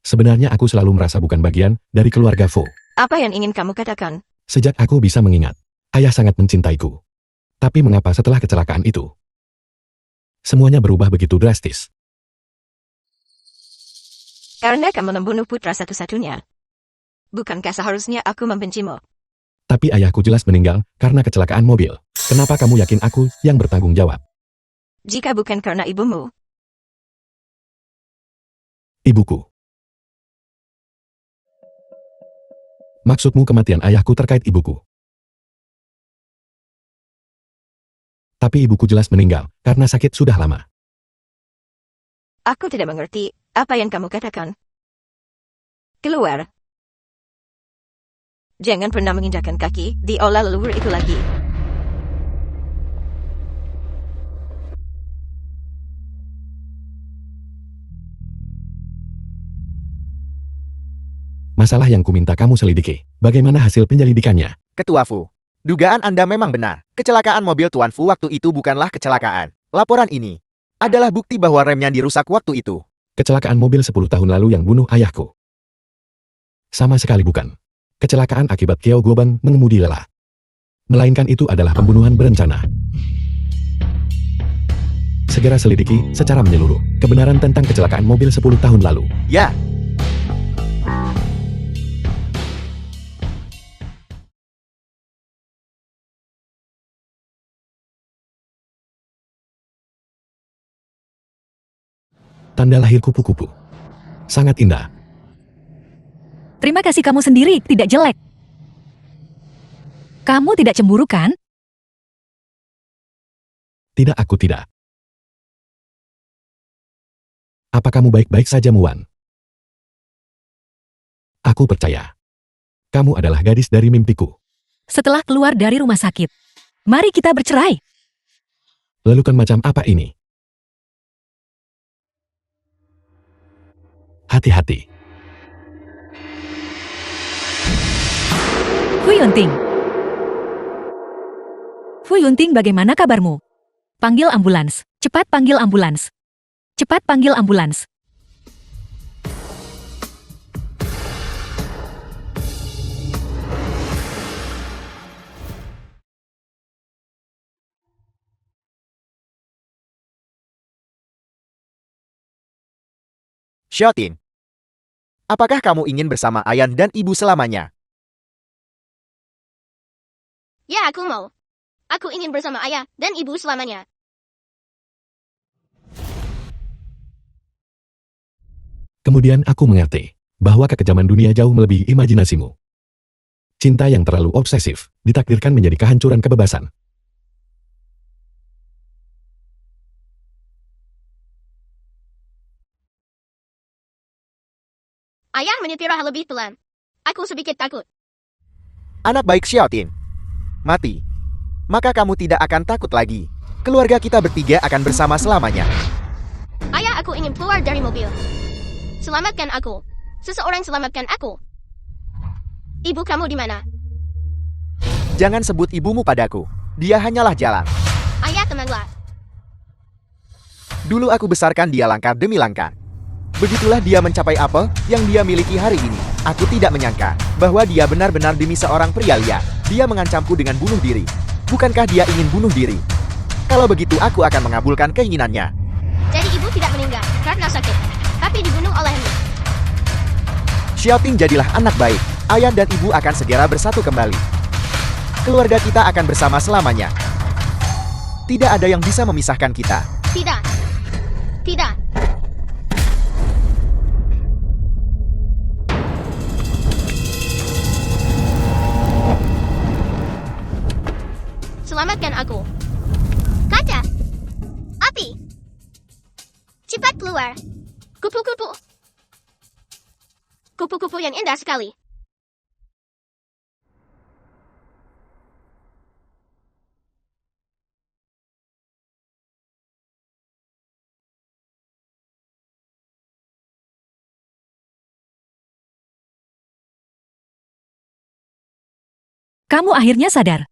Sebenarnya aku selalu merasa bukan bagian dari keluarga Fu. Apa yang ingin kamu katakan? Sejak aku bisa mengingat, ayah sangat mencintaiku. Tapi mengapa setelah kecelakaan itu, semuanya berubah begitu drastis? Karena kamu membunuh putra satu-satunya. Bukankah seharusnya aku membencimu? Tapi ayahku jelas meninggal karena kecelakaan mobil. Kenapa kamu yakin aku yang bertanggung jawab? Jika bukan karena ibumu, Ibuku. Maksudmu kematian ayahku terkait ibuku? Tapi ibuku jelas meninggal karena sakit sudah lama. aku tidak mengerti apa yang kamu katakan. Keluar. Jangan pernah menginjakkan kaki di aula leluhur itu lagi. Masalah yang kuminta kamu selidiki. Bagaimana hasil penyelidikannya? Ketua Fu, dugaan Anda memang benar. Kecelakaan mobil Tuan Fu waktu itu bukanlah kecelakaan. Laporan ini adalah bukti bahwa remnya dirusak waktu itu. Kecelakaan mobil 10 tahun lalu yang bunuh ayahku. Sama sekali bukan. Kecelakaan akibat Kiao Guobang mengemudi lelah. Melainkan itu adalah pembunuhan berencana. segera selidiki secara menyeluruh kebenaran tentang kecelakaan mobil 10 tahun lalu. Ya, Tanda lahir kupu-kupu. Sangat indah. Terima kasih, kamu sendiri tidak jelek. Kamu tidak cemburu kan? Tidak, aku tidak. Apa kamu baik-baik saja, Muwan? Aku percaya. Kamu adalah gadis dari mimpiku. Setelah keluar dari rumah sakit, mari kita bercerai. Lelukan macam apa ini? Hati-hati. Fu Yunting. Fu Yunting, bagaimana kabarmu? Panggil ambulans. Cepat panggil ambulans. Cepat panggil ambulans. Xiaotin. Apakah kamu ingin bersama Ayan dan ibu selamanya? Ya, aku mau. Aku ingin bersama ayah dan ibu selamanya. Kemudian aku mengerti bahwa kekejaman dunia jauh melebihi imajinasimu. Cinta yang terlalu obsesif ditakdirkan menjadi kehancuran kebebasan. Ayah menyetir lebih pelan. Aku sedikit takut. Anak baik Xiaotin. Mati. Maka kamu tidak akan takut lagi. Keluarga kita bertiga akan bersama selamanya. Ayah, aku ingin keluar dari mobil. Selamatkan aku. Seseorang selamatkan aku. Ibu kamu di mana? Jangan sebut ibumu padaku. Dia hanyalah jalan. Ayah, tenanglah. Dulu aku besarkan dia langkah demi langkah. Begitulah dia mencapai apa yang dia miliki hari ini. Aku tidak menyangka bahwa dia benar-benar demi seorang pria liar. Dia mengancamku dengan bunuh diri. Bukankah dia ingin bunuh diri? Kalau begitu aku akan mengabulkan keinginannya. Jadi ibu tidak meninggal karena sakit, tapi dibunuh olehmu. Xiaoting, jadilah anak baik. Ayah dan ibu akan segera bersatu kembali. Keluarga kita akan bersama selamanya. Tidak ada yang bisa memisahkan kita. Tidak. Tidak. Selamatkan aku. Kaca. Api. Cepat keluar. Kupu-kupu. Kupu-kupu yang indah sekali. Kamu akhirnya sadar.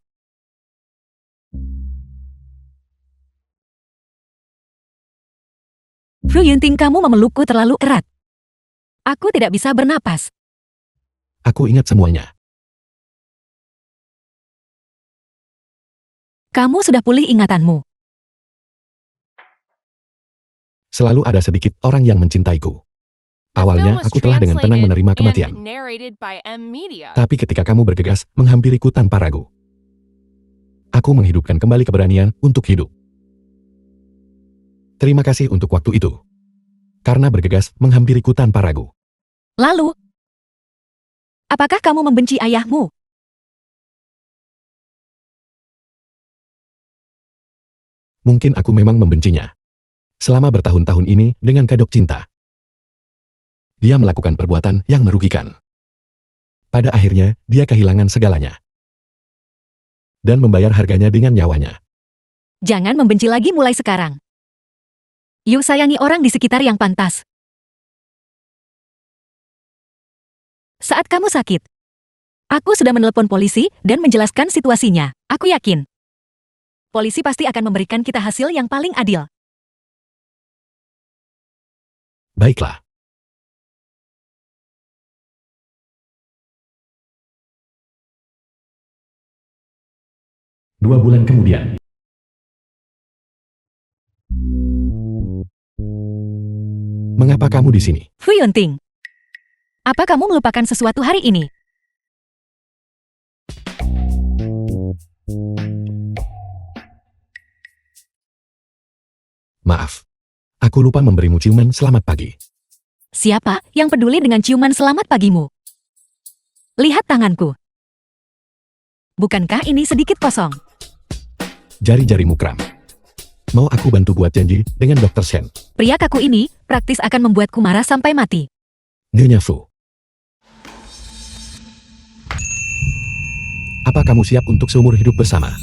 Fu Yunting, kamu memelukku terlalu erat. Aku tidak bisa bernapas. Aku ingat semuanya. Kamu sudah pulih ingatanmu. Selalu ada sedikit orang yang mencintaiku. The film Awalnya was aku telah dengan tenang translated menerima and kematian. narrated by M Media. Tapi ketika kamu bergegas menghampiriku tanpa ragu, aku menghidupkan kembali keberanian untuk hidup. Terima kasih untuk waktu itu. Karena bergegas menghampiriku tanpa ragu. Lalu, apakah kamu membenci ayahmu? Mungkin aku memang membencinya. Selama bertahun-tahun ini dengan kedok cinta. Dia melakukan perbuatan yang merugikan. Pada akhirnya, dia kehilangan segalanya. Dan membayar harganya dengan nyawanya. Jangan membenci lagi mulai sekarang. Yuk sayangi orang di sekitar yang pantas. Saat kamu sakit, aku sudah menelepon polisi dan menjelaskan situasinya. Aku yakin, polisi pasti akan memberikan kita hasil yang paling adil. Baiklah. Dua bulan kemudian. Siapa kamu di sini? Fu Yunting. Apa kamu melupakan sesuatu hari ini? Maaf. Aku lupa memberimu ciuman selamat pagi. Siapa yang peduli dengan ciuman selamat pagimu? Lihat tanganku. Bukankah ini sedikit kosong? Jari-jarimu kram. Mau aku bantu buat janji dengan Dr. Shen? Pria kaku ini praktis akan membuatku marah sampai mati. Nyonya Fu. Apa kamu siap untuk seumur hidup bersama?